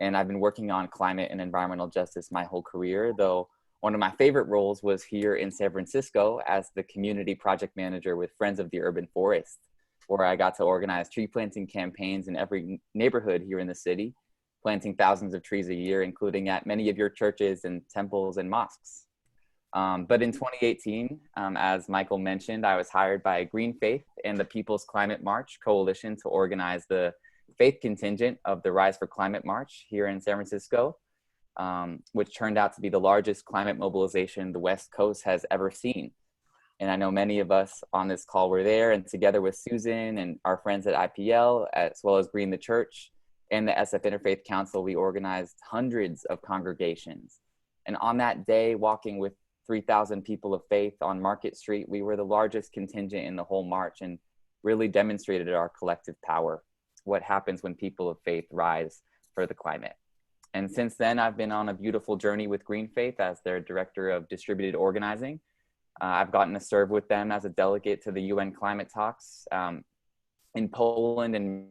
Speaker 7: And I've been working on climate and environmental justice my whole career, though one of my favorite roles was here in San Francisco as the community project manager with Friends of the Urban Forest, where I got to organize tree planting campaigns in every neighborhood here in the city, planting thousands of trees a year, including at many of your churches and temples and mosques. But in 2018, as Michael mentioned, I was hired by Green Faith and the People's Climate March Coalition to organize the faith contingent of the Rise for Climate March here in San Francisco. which turned out to be the largest climate mobilization the West Coast has ever seen. And I know many of us on this call were there, and together with Susan and our friends at IPL, as well as Green the Church and the SF Interfaith Council, we organized hundreds of congregations. And on that day, walking with 3,000 people of faith on Market Street, we were the largest contingent in the whole march and really demonstrated our collective power, what happens when people of faith rise for the climate. And since then, I've been on a beautiful journey with Green Faith as their director of distributed organizing. I've gotten to serve with them as a delegate to the UN climate talks in Poland and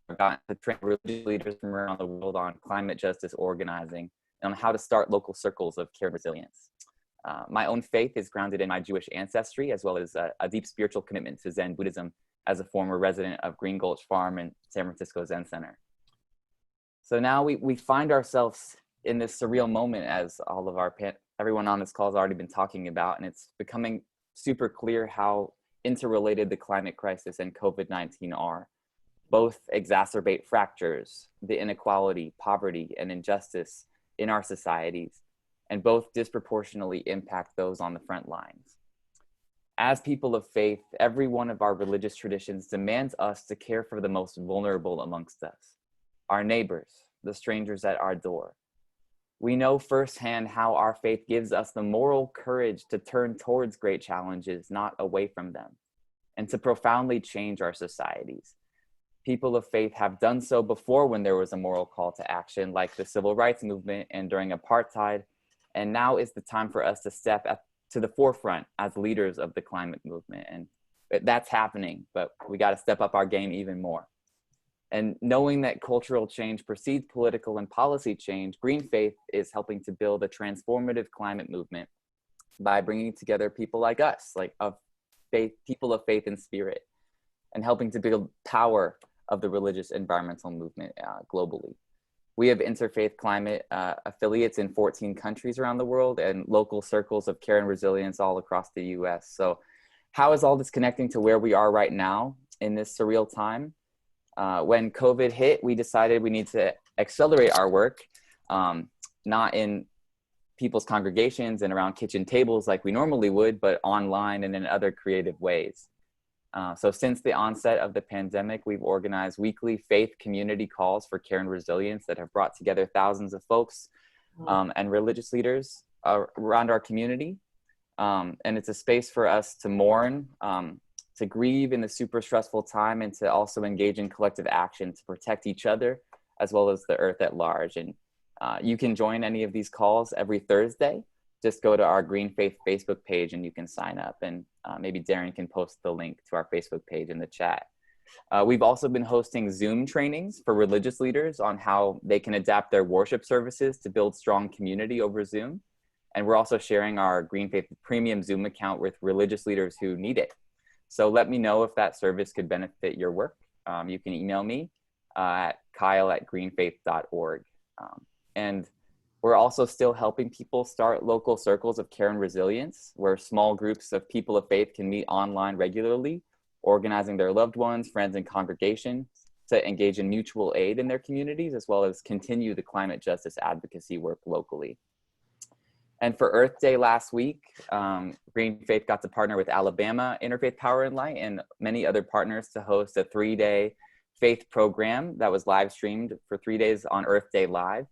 Speaker 7: I've gotten to train religious leaders from around the world on climate justice organizing and on how to start local circles of care and resilience. My own faith is grounded in my Jewish ancestry, as well as a deep spiritual commitment to Zen Buddhism as a former resident of Green Gulch Farm and San Francisco Zen Center. So now we find ourselves in this surreal moment, as all of everyone on this call has already been talking about, and it's becoming super clear how interrelated the climate crisis and COVID-19 are. Both exacerbate fractures, the inequality, poverty, and injustice in our societies, and both disproportionately impact those on the front lines. As people of faith, every one of our religious traditions demands us to care for the most vulnerable amongst us, our neighbors, the strangers at our door. We know firsthand how our faith gives us the moral courage to turn towards great challenges, not away from them, and to profoundly change our societies. People of faith have done so before when there was a moral call to action, like the civil rights movement and during apartheid. And now is the time for us to step to the forefront as leaders of the climate movement. And that's happening, but we got to step up our game even more. And knowing that cultural change precedes political and policy change, Green Faith is helping to build a transformative climate movement by bringing together people like us, people of faith and spirit, and helping to build power of the religious environmental movement globally. We have interfaith climate affiliates in 14 countries around the world and local circles of care and resilience all across the US. So how is all this connecting to where we are right now in this surreal time? When COVID hit, we decided we need to accelerate our work, not in people's congregations and around kitchen tables like we normally would, but online and in other creative ways. So since the onset of the pandemic, we've organized weekly faith community calls for care and resilience that have brought together thousands of folks and religious leaders around our community. And it's a space for us to mourn, to grieve in the super stressful time, and to also engage in collective action to protect each other as well as the earth at large. And you can join any of these calls every Thursday. Just go to our Green Faith Facebook page and you can sign up, and maybe Darren can post the link to our Facebook page in the chat. We've also been hosting Zoom trainings for religious leaders on how they can adapt their worship services to build strong community over Zoom. And we're also sharing our Green Faith Premium Zoom account with religious leaders who need it. So let me know if that service could benefit your work. You can email me at kyle@greenfaith.org. And we're also still helping people start local circles of care and resilience, where small groups of people of faith can meet online regularly, organizing their loved ones, friends, and congregations to engage in mutual aid in their communities, as well as continue the climate justice advocacy work locally. And for Earth Day last week, Green Faith got to partner with Alabama Interfaith Power and Light and many other partners to host a 3-day faith program that was live streamed for 3 days on Earth Day Live.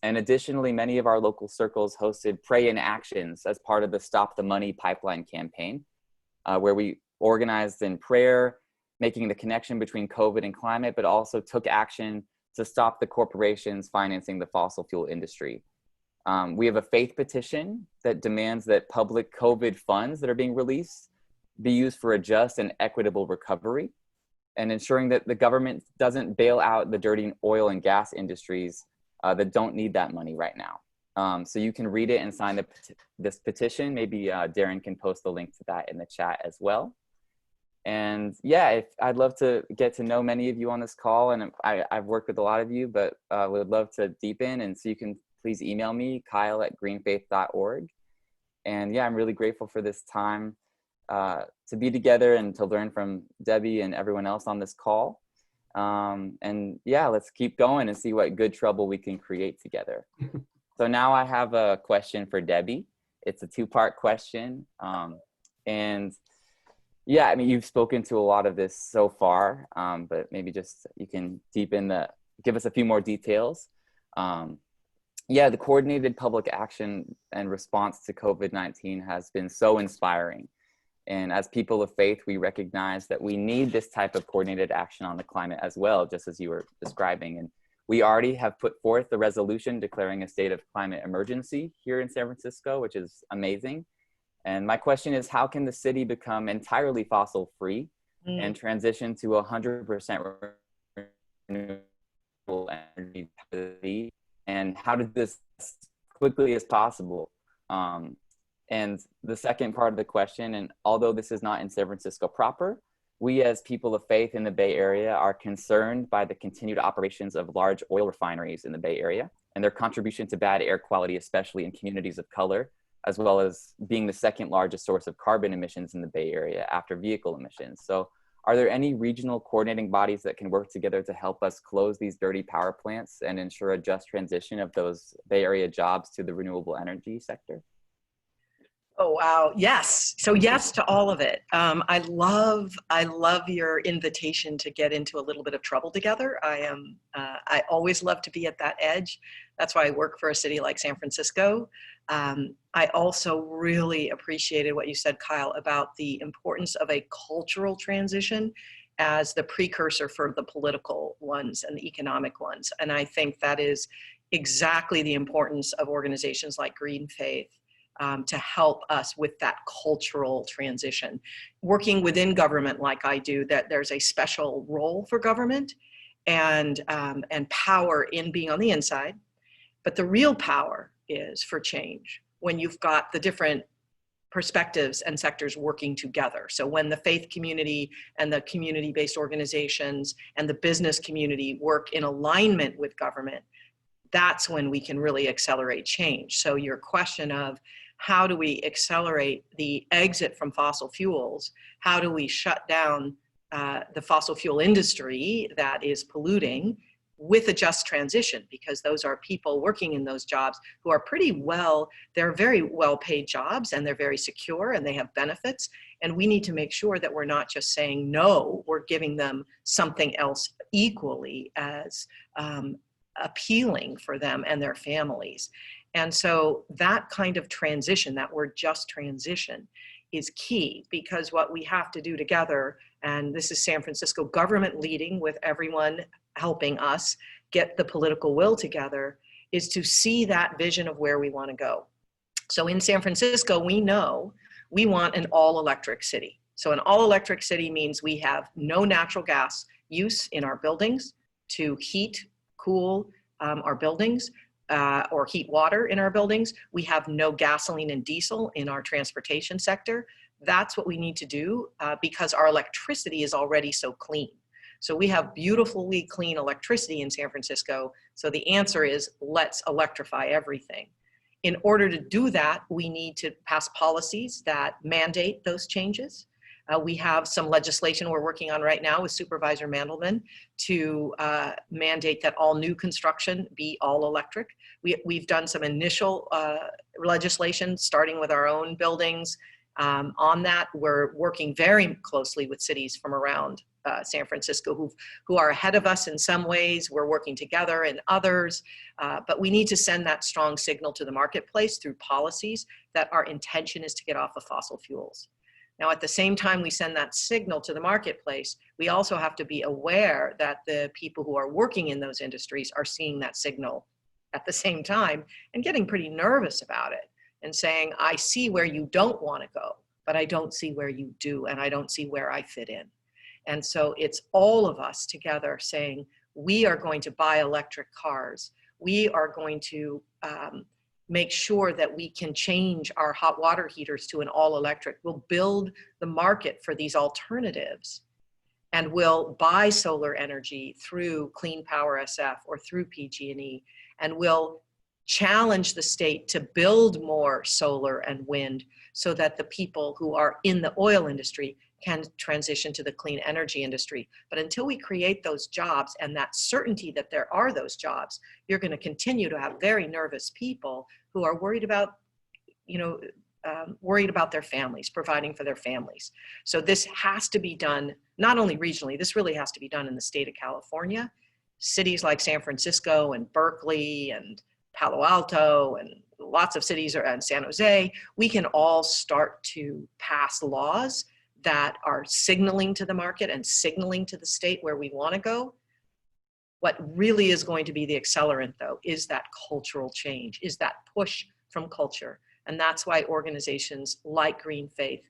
Speaker 7: And additionally, many of our local circles hosted pray-in actions as part of the Stop the Money pipeline campaign, where we organized in prayer, making the connection between COVID and climate, but also took action to stop the corporations financing the fossil fuel industry. We have a faith petition that demands that public COVID funds that are being released be used for a just and equitable recovery, and ensuring that the government doesn't bail out the dirty oil and gas industries that don't need that money right now. So you can read it and sign this petition. Maybe Darren can post the link to that in the chat as well. And yeah, I'd love to get to know many of you on this call, and I've worked with a lot of you, but would love to deepen. And so you can please email me, kyle@greenfaith.org. And yeah, I'm really grateful for this time to be together and to learn from Debbie and everyone else on this call. And yeah, let's keep going and see what good trouble we can create together. So now I have a question for Debbie. It's a two-part question. And yeah, I mean, you've spoken to a lot of this so far, but maybe just you can give us a few more details. Yeah, the coordinated public action and response to COVID-19 has been so inspiring. And as people of faith, we recognize that we need this type of coordinated action on the climate as well, just as you were describing. And we already have put forth the resolution declaring a state of climate emergency here in San Francisco, which is amazing. And my question is, how can the city become entirely fossil free and transition to 100% renewable energy? And how to do this as quickly as possible? And the second part of the question, and although this is not in San Francisco proper, we as people of faith in the Bay Area are concerned by the continued operations of large oil refineries in the Bay Area and their contribution to bad air quality, especially in communities of color, as well as being the second largest source of carbon emissions in the Bay Area after vehicle emissions. So are there any regional coordinating bodies that can work together to help us close these dirty power plants and ensure a just transition of those Bay Area jobs to the renewable energy sector?
Speaker 5: Oh, wow. Yes. So yes to all of it. I love your invitation to get into a little bit of trouble together. I always love to be at that edge. That's why I work for a city like San Francisco. I also really appreciated what you said, Kyle, about the importance of a cultural transition as the precursor for the political ones and the economic ones. And I think that is exactly the importance of organizations like Green Faith to help us with that cultural transition. Working within government like I do, that there's a special role for government and power in being on the inside. But the real power is for change when you've got the different perspectives and sectors working together. So when the faith community and the community-based organizations and the business community work in alignment with government, that's when we can really accelerate change. So your question of how do we accelerate the exit from fossil fuels? How do we shut down the fossil fuel industry that is polluting with a just transition? Because those are people working in those jobs who are they're very well paid jobs and they're very secure and they have benefits. And we need to make sure that we're not just saying no, we're giving them something else equally as appealing for them and their families. And so that kind of transition, that word just transition, is key, because what we have to do together, and this is San Francisco government leading with everyone helping us get the political will together, is to see that vision of where we want to go. So in San Francisco, we know we want an all-electric city. So an all-electric city means we have no natural gas use in our buildings to heat, cool our buildings, or heat water in our buildings. We have no gasoline and diesel in our transportation sector. That's what we need to do because our electricity is already so clean. So we have beautifully clean electricity in San Francisco. So the answer is, let's electrify everything. In order to do that, we need to pass policies that mandate those changes. We have some legislation we're working on right now with Supervisor Mandelman to mandate that all new construction be all electric. We've done some initial legislation starting with our own buildings. On that, we're working very closely with cities from around San Francisco who are ahead of us in some ways. We're working together in others, but we need to send that strong signal to the marketplace through policies that our intention is to get off of fossil fuels. Now, at the same time we send that signal to the marketplace, we also have to be aware that the people who are working in those industries are seeing that signal at the same time and getting pretty nervous about it and saying, I see where you don't want to go, but I don't see where you do, and I don't see where I fit in. And so it's all of us together saying, we are going to buy electric cars. We are going to make sure that we can change our hot water heaters to an all electric. We'll build the market for these alternatives, and we'll buy solar energy through Clean Power SF or through PG&E, and we'll challenge the state to build more solar and wind so that the people who are in the oil industry can transition to the clean energy industry. But until we create those jobs and that certainty that there are those jobs, you're going to continue to have very nervous people who are worried about, worried about their families, providing for their families. So this has to be done, not only regionally, this really has to be done in the state of California. Cities like San Francisco and Berkeley and Palo Alto and lots of cities around San Jose, we can all start to pass laws that are signaling to the market and signaling to the state where we want to go. What really is going to be the accelerant, though, is that cultural change, is that push from culture. And that's why organizations like Green Faith,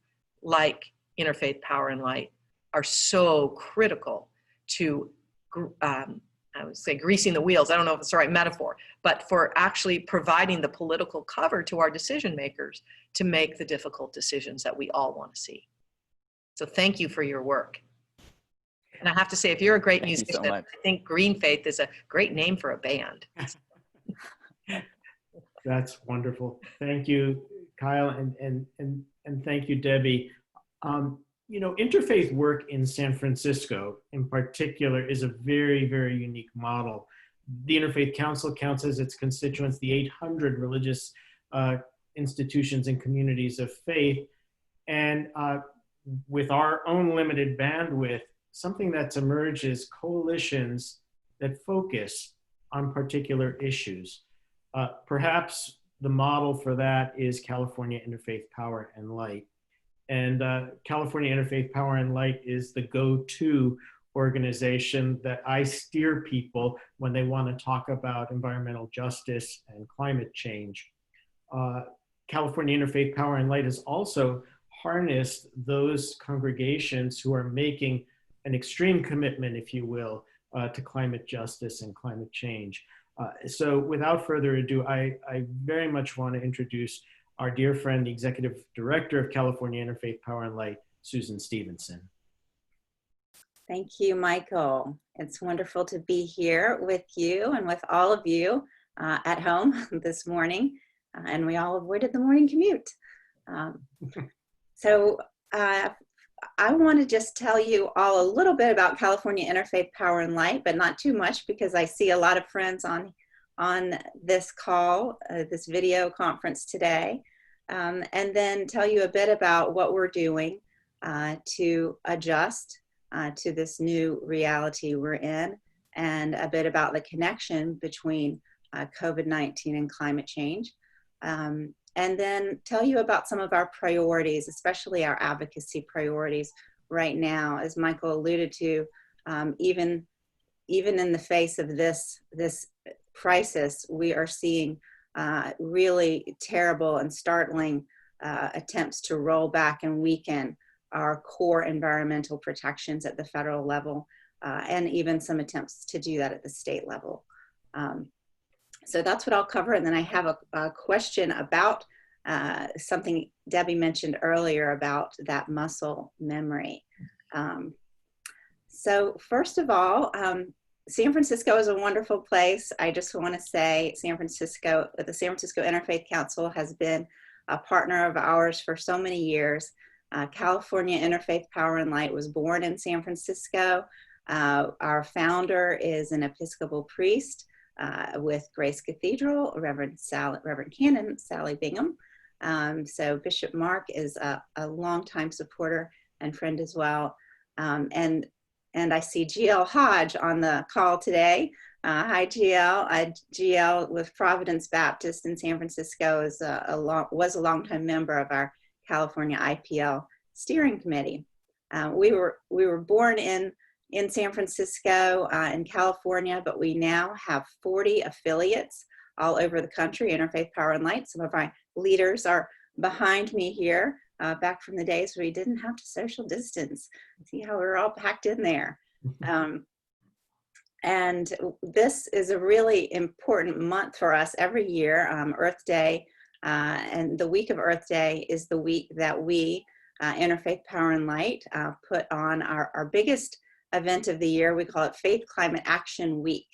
Speaker 5: like Interfaith Power and Light, are so critical to, I would say greasing the wheels, I don't know if it's the right metaphor, but for actually providing the political cover to our decision makers to make the difficult decisions that we all want to see. So thank you for your work. And I have to say, if you're a great musician, I think Green Faith is a great name for a band.
Speaker 2: That's wonderful. Thank you, Kyle, and thank you, Debbie. Interfaith work in San Francisco in particular is a very, very unique model. The Interfaith Council counts as its constituents the 800 religious institutions and communities of faith. And with our own limited bandwidth, something that's emerged is coalitions that focus on particular issues. Perhaps the model for that is California Interfaith Power and Light. And California Interfaith Power and Light is the go-to organization that I steer people when they want to talk about environmental justice and climate change. California Interfaith Power and Light has also harnessed those congregations who are making an extreme commitment, if you will, to climate justice and climate change. So without further ado, I very much want to introduce our dear friend, the Executive Director of California Interfaith Power and Light, Susan Stevenson.
Speaker 8: Thank you, Michael. It's wonderful to be here with you and with all of you at home this morning. And we all avoided the morning commute. So I want to just tell you all a little bit about California Interfaith Power and Light, but not too much because I see a lot of friends on this call, this video conference today, and then tell you a bit about what we're doing to adjust to this new reality we're in, and a bit about the connection between COVID-19 and climate change. And then tell you about some of our priorities, especially our advocacy priorities right now. As Michael alluded to, even in the face of this crisis, we are seeing really terrible and startling attempts to roll back and weaken our core environmental protections at the federal level, and even some attempts to do that at the state level. So that's what I'll cover. And then I have a question about something Debbie mentioned earlier about that muscle memory. So first of all, San Francisco is a wonderful place. I just want to say the San Francisco Interfaith Council has been a partner of ours for so many years. California Interfaith Power and Light was born in San Francisco. Our founder is an Episcopal priest with Grace Cathedral, Reverend Canon Sally Bingham. So Bishop Mark is a longtime supporter and friend as well. And I see GL Hodge on the call today. Hi, GL. GL with Providence Baptist in San Francisco was a longtime member of our California IPL steering committee. We were born in San Francisco, in California, but we now have 40 affiliates all over the country, Interfaith Power and Light. Some of our leaders are behind me here, back from the days where we didn't have to social distance. See how we're all packed in there. And this is a really important month for us every year, Earth Day. And the week of Earth Day is the week that we, Interfaith Power and Light, put on our biggest event of the year. We call it Faith Climate Action Week.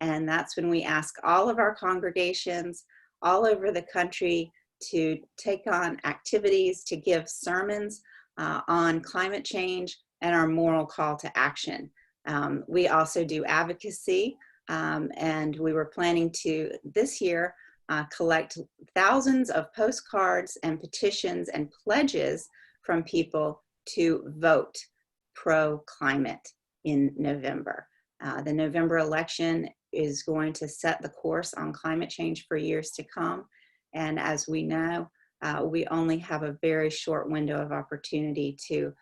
Speaker 8: And that's when we ask all of our congregations all over the country to take on activities, to give sermons on climate change and our moral call to action. We also do advocacy, and we were planning to, this year, collect thousands of postcards and petitions and pledges from people to vote pro-climate in November. The November election is going to set the course on climate change for years to come. And as we know, we only have a very short window of opportunity to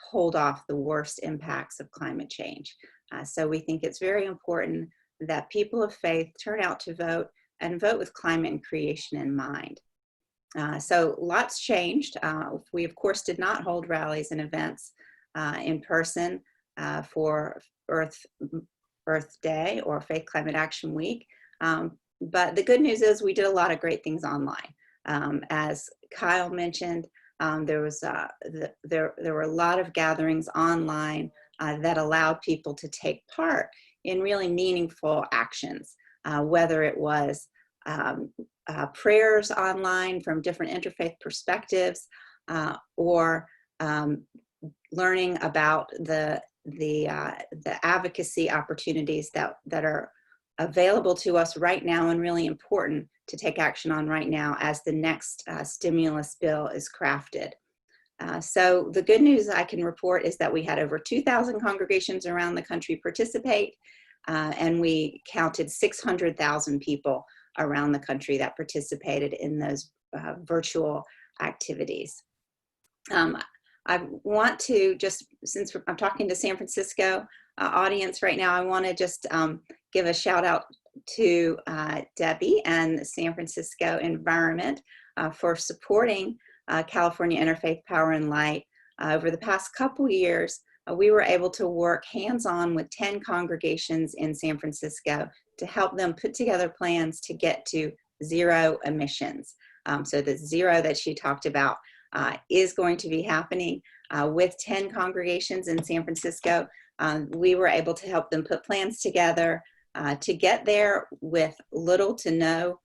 Speaker 8: hold off the worst impacts of climate change. So we think it's very important that people of faith turn out to vote and vote with climate and creation in mind. So lots changed. We of course did not hold rallies and events in person for Earth Day or Faith Climate Action Week. But the good news is we did a lot of great things online. As Kyle mentioned, there were a lot of gatherings online that allowed people to take part in really meaningful actions, whether it was prayers online from different interfaith perspectives, or learning about the advocacy opportunities that are available to us right now and really important to take action on right now as the next stimulus bill is crafted. So the good news I can report is that we had over 2,000 congregations around the country participate, and we counted 600,000 people around the country that participated in those virtual activities. I want to just, since I'm talking to San Francisco audience right now, I want to just give a shout out to Debbie and the San Francisco Environment for supporting California Interfaith Power and Light. Over the past couple years, we were able to work hands-on with 10 congregations in San Francisco to help them put together plans to get to zero emissions. So the zero that she talked about is going to be happening with 10 congregations in San Francisco. We were able to help them put plans together to get there with little to no.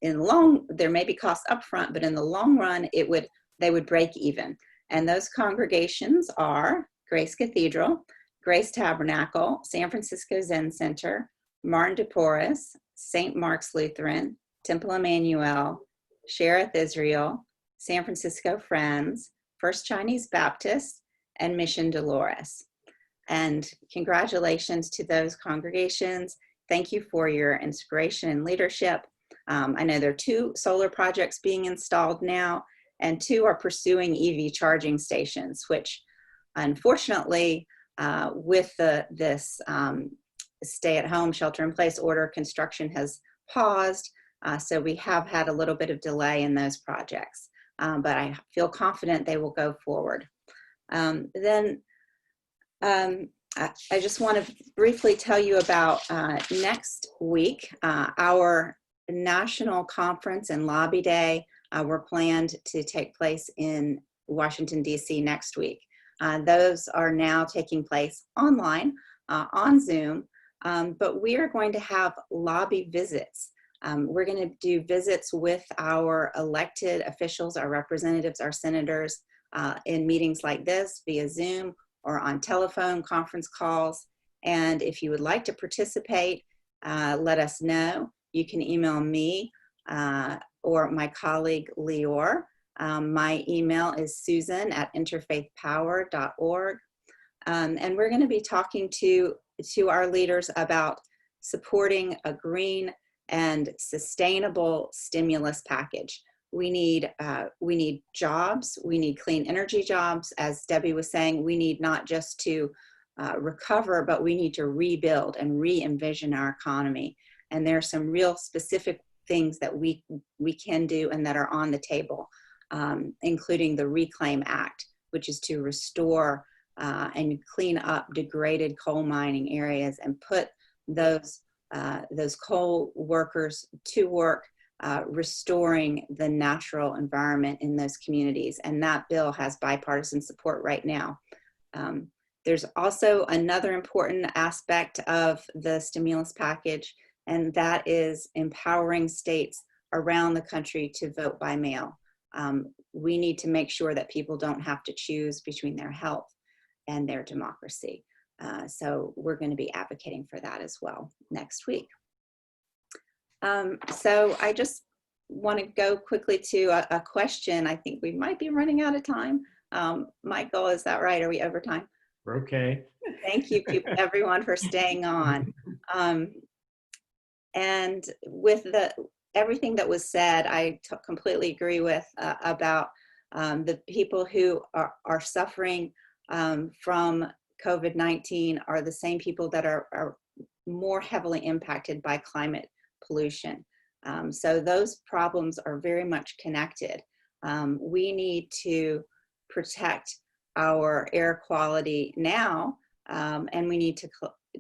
Speaker 8: There may be costs up front, but in the long run, they would break even. And those congregations are Grace Cathedral, Grace Tabernacle, San Francisco Zen Center, Martin de Porres, St. Mark's Lutheran, Temple Emmanuel, Shereth Israel, San Francisco Friends, First Chinese Baptist, and Mission Dolores. And congratulations to those congregations. Thank you for your inspiration and leadership. I know there are 2 solar projects being installed now, and 2 are pursuing EV charging stations, which unfortunately, with this stay-at-home shelter-in-place order, construction has paused. So we have had a little bit of delay in those projects, but I feel confident they will go forward. I just want to briefly tell you about next week. Our national conference and lobby day were planned to take place in Washington, D.C. next week. Those are now taking place online on Zoom, but we are going to have lobby visits. We're going to do visits with our elected officials, our representatives, our senators in meetings like this via Zoom or on telephone conference calls. And if you would like to participate, let us know. You can email me or my colleague Lior. My email is susan@interfaithpower.org. And we're going to be talking to our leaders about supporting a green and sustainable stimulus package. We need jobs. We need clean energy jobs. As Debbie was saying, we need not just to recover, but we need to rebuild and re-envision our economy. And there are some real specific things that we can do and that are on the table, including the Reclaim Act, which is to restore and clean up degraded coal mining areas and put those coal workers to work restoring the natural environment in those communities. And that bill has bipartisan support right now. There's also another important aspect of the stimulus package, and that is empowering states around the country to vote by mail. we need to make sure that people don't have to choose between their health and their democracy. So we're going to be advocating for that as well next week. So I just want to go quickly to a question. I think we might be running out of time. Michael, is that right? Are we over time?
Speaker 2: We're okay.
Speaker 8: Thank you, everyone, for staying on. And with everything that was said, I completely agree with about the people who are suffering from COVID-19 are the same people that are more heavily impacted by climate pollution. So those problems are very much connected. We need to protect our air quality now, and we need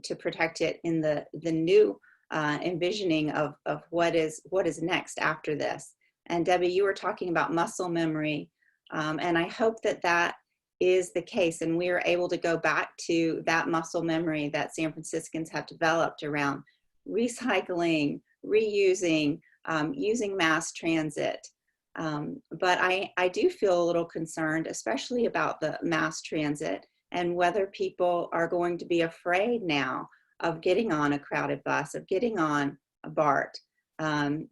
Speaker 8: to protect it in the new envisioning of what is next after this. And Debbie, you were talking about muscle memory, and I hope that is the case, and we are able to go back to that muscle memory that San Franciscans have developed around recycling, reusing, using mass transit. But I do feel a little concerned, especially about the mass transit and whether people are going to be afraid now of getting on a crowded bus, of getting on a BART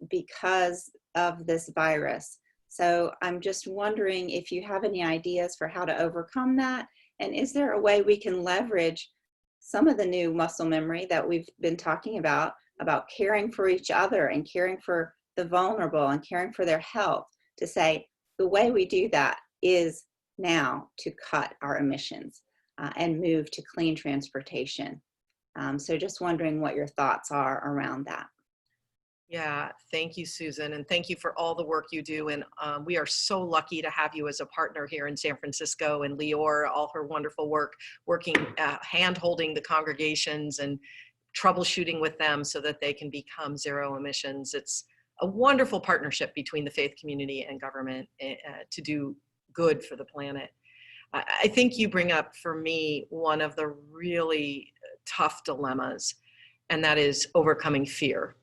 Speaker 8: because of this virus. So I'm just wondering if you have any ideas for how to overcome that, and is there a way we can leverage some of the new muscle memory that we've been talking about caring for each other and caring for the vulnerable and caring for their health, to say the way we do that is now to cut our emissions and move to clean transportation. So just wondering what your thoughts are around that.
Speaker 4: Yeah, thank you, Susan, and thank you for all the work you do. And we are so lucky to have you as a partner here in San Francisco, and Lior, all her wonderful work, working, hand-holding the congregations and troubleshooting with them so that they can become zero emissions. It's a wonderful partnership between the faith community and government to do good for the planet. I think you bring up, for me, one of the really tough dilemmas, and that is overcoming fear.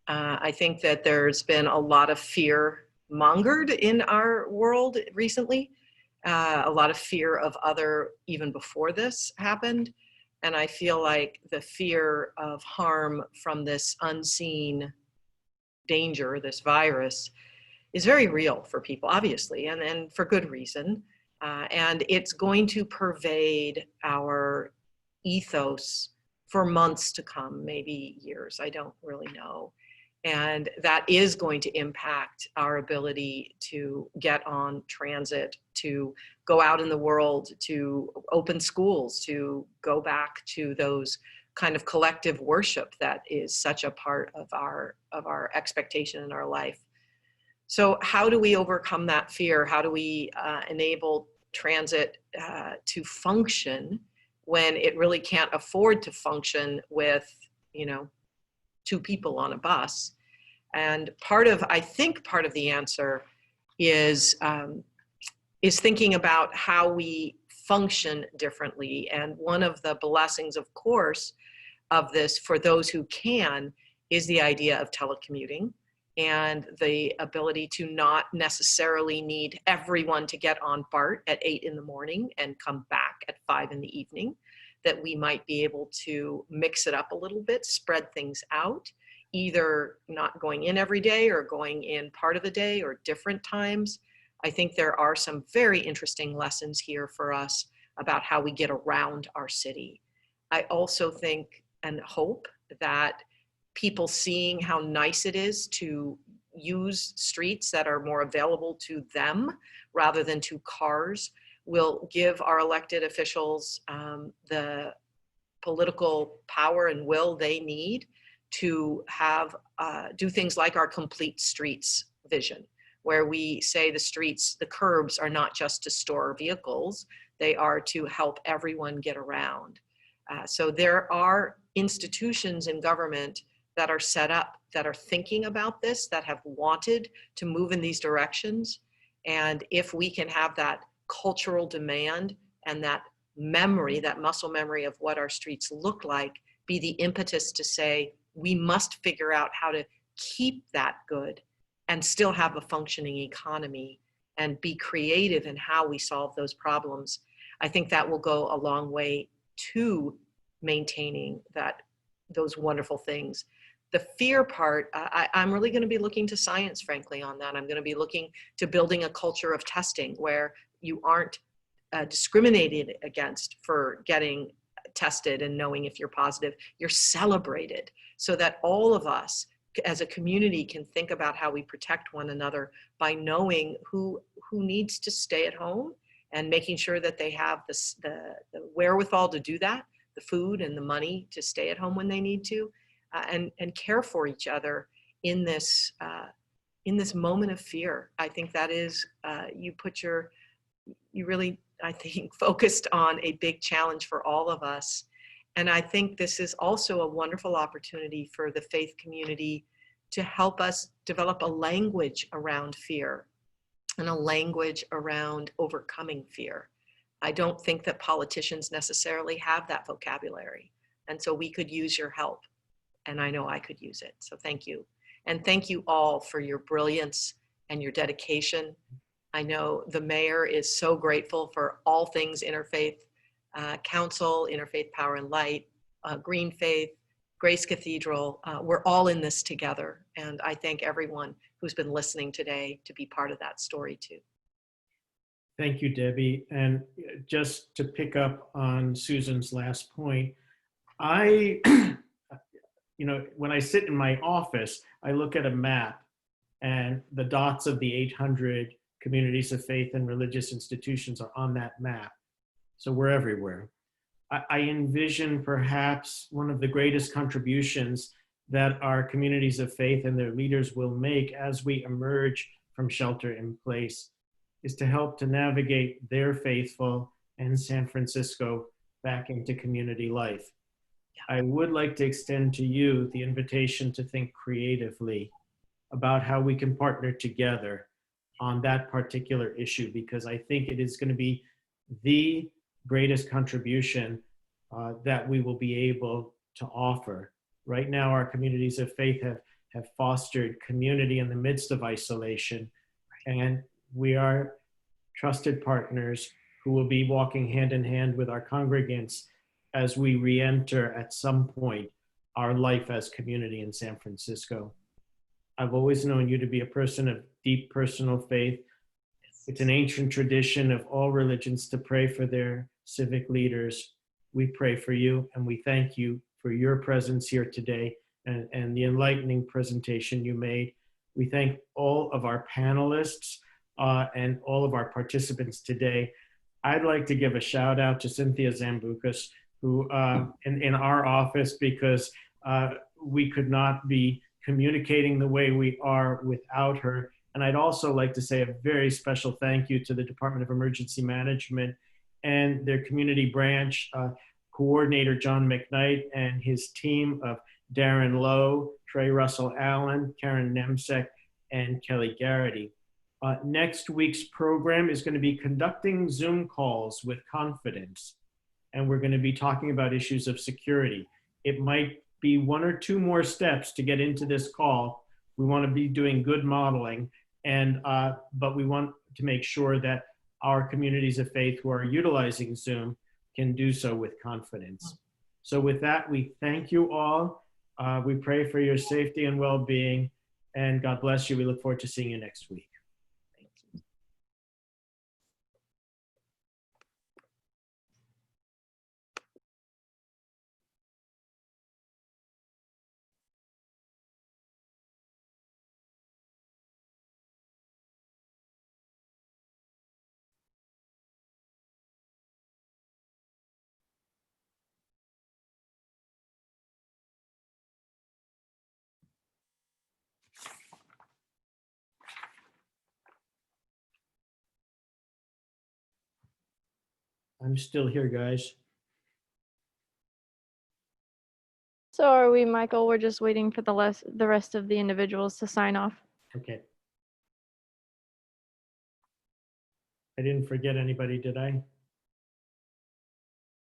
Speaker 4: I think that there's been a lot of fear mongered in our world recently, a lot of fear of even before this happened. And I feel like the fear of harm from this unseen danger, this virus, is very real for people, obviously, and for good reason. And it's going to pervade our ethos for months to come, maybe years, I don't really know. And that is going to impact our ability to get on transit, to go out in the world, to open schools, to go back to those kind of collective worship that is such a part of our expectation in our life. So how do we overcome that fear? How do we enable transit to function when it really can't afford to function with, 2 people on a bus? And I think part of the answer is thinking about how we function differently. And one of the blessings, of course, of this for those who can is the idea of telecommuting and the ability to not necessarily need everyone to get on BART at 8 in the morning and come back at 5 in the evening, that we might be able to mix it up a little bit, spread things out, either not going in every day or going in part of the day or different times. I think there are some very interesting lessons here for us about how we get around our city. I also think and hope that people seeing how nice it is to use streets that are more available to them rather than to cars will give our elected officials the political power and will they need to have do things like our complete streets vision, where we say the curbs are not just to store vehicles, they are to help everyone get around. So there are institutions in government that are set up, that are thinking about this, that have wanted to move in these directions. And if we can have that cultural demand and that memory, that muscle memory of what our streets look like, be the impetus to say, we must figure out how to keep that good and still have a functioning economy,
Speaker 5: and be creative in how we solve those problems, I think that will go a long way to maintaining those wonderful things. The fear part, I'm really going to be looking to science, frankly, on that. I'm going to be looking to building a culture of testing where you aren't discriminated against for getting tested and knowing if you're positive. You're celebrated so that all of us as a community can think about how we protect one another by knowing who needs to stay at home and making sure that they have the wherewithal to do that, the food and the money to stay at home when they need to, and care for each other in this moment of fear. I think that is, you really, I think, focused on a big challenge for all of us. And I think this is also a wonderful opportunity for the faith community to help us develop a language around fear and a language around overcoming fear. I don't think that politicians necessarily have that vocabulary. And so we could use your help. And I know I could use it. So thank you. And thank you all for your brilliance and your dedication. I know the mayor is so grateful for all things Interfaith Council, Interfaith Power and Light, Green Faith, Grace Cathedral. We're all in this together. And I thank everyone who's been listening today to be part of that story too.
Speaker 2: Thank you, Debbie. And just to pick up on Susan's last point, when I sit in my office, I look at a map and the dots of the 800 communities of faith and religious institutions are on that map. So we're everywhere. I envision perhaps one of the greatest contributions that our communities of faith and their leaders will make as we emerge from shelter in place is to help to navigate their faithful and San Francisco back into community life. I would like to extend to you the invitation to think creatively about how we can partner together on that particular issue, because I think it is going to be the greatest contribution that we will be able to offer. Right now, our communities of faith have fostered community in the midst of isolation, and we are trusted partners who will be walking hand in hand with our congregants as we re-enter at some point our life as community in San Francisco. I've always known you to be a person of deep personal faith. It's an ancient tradition of all religions to pray for their civic leaders. We pray for you and we thank you for your presence here today and the enlightening presentation you made. We thank all of our panelists and all of our participants today. I'd like to give a shout out to Cynthia Zambucas, who in our office, because we could not be communicating the way we are without her. And I'd also like to say a very special thank you to the Department of Emergency Management and their community branch coordinator, John McKnight, and his team of Darren Lowe, Trey Russell Allen, Karen Nemsek, and Kelly Garrity. Next week's program is going to be conducting Zoom calls with confidence. And we're going to be talking about issues of security. It might be one or two more steps to get into this call. We want to be doing good modeling, but we want to make sure that our communities of faith who are utilizing Zoom can do so with confidence. So with that, we thank you all. We pray for your safety and well-being, and God bless you. We look forward to seeing you next week. I'm still here, guys.
Speaker 9: So are we, Michael? We're just waiting for the rest of the individuals to sign off.
Speaker 2: Okay. I didn't forget anybody, did I?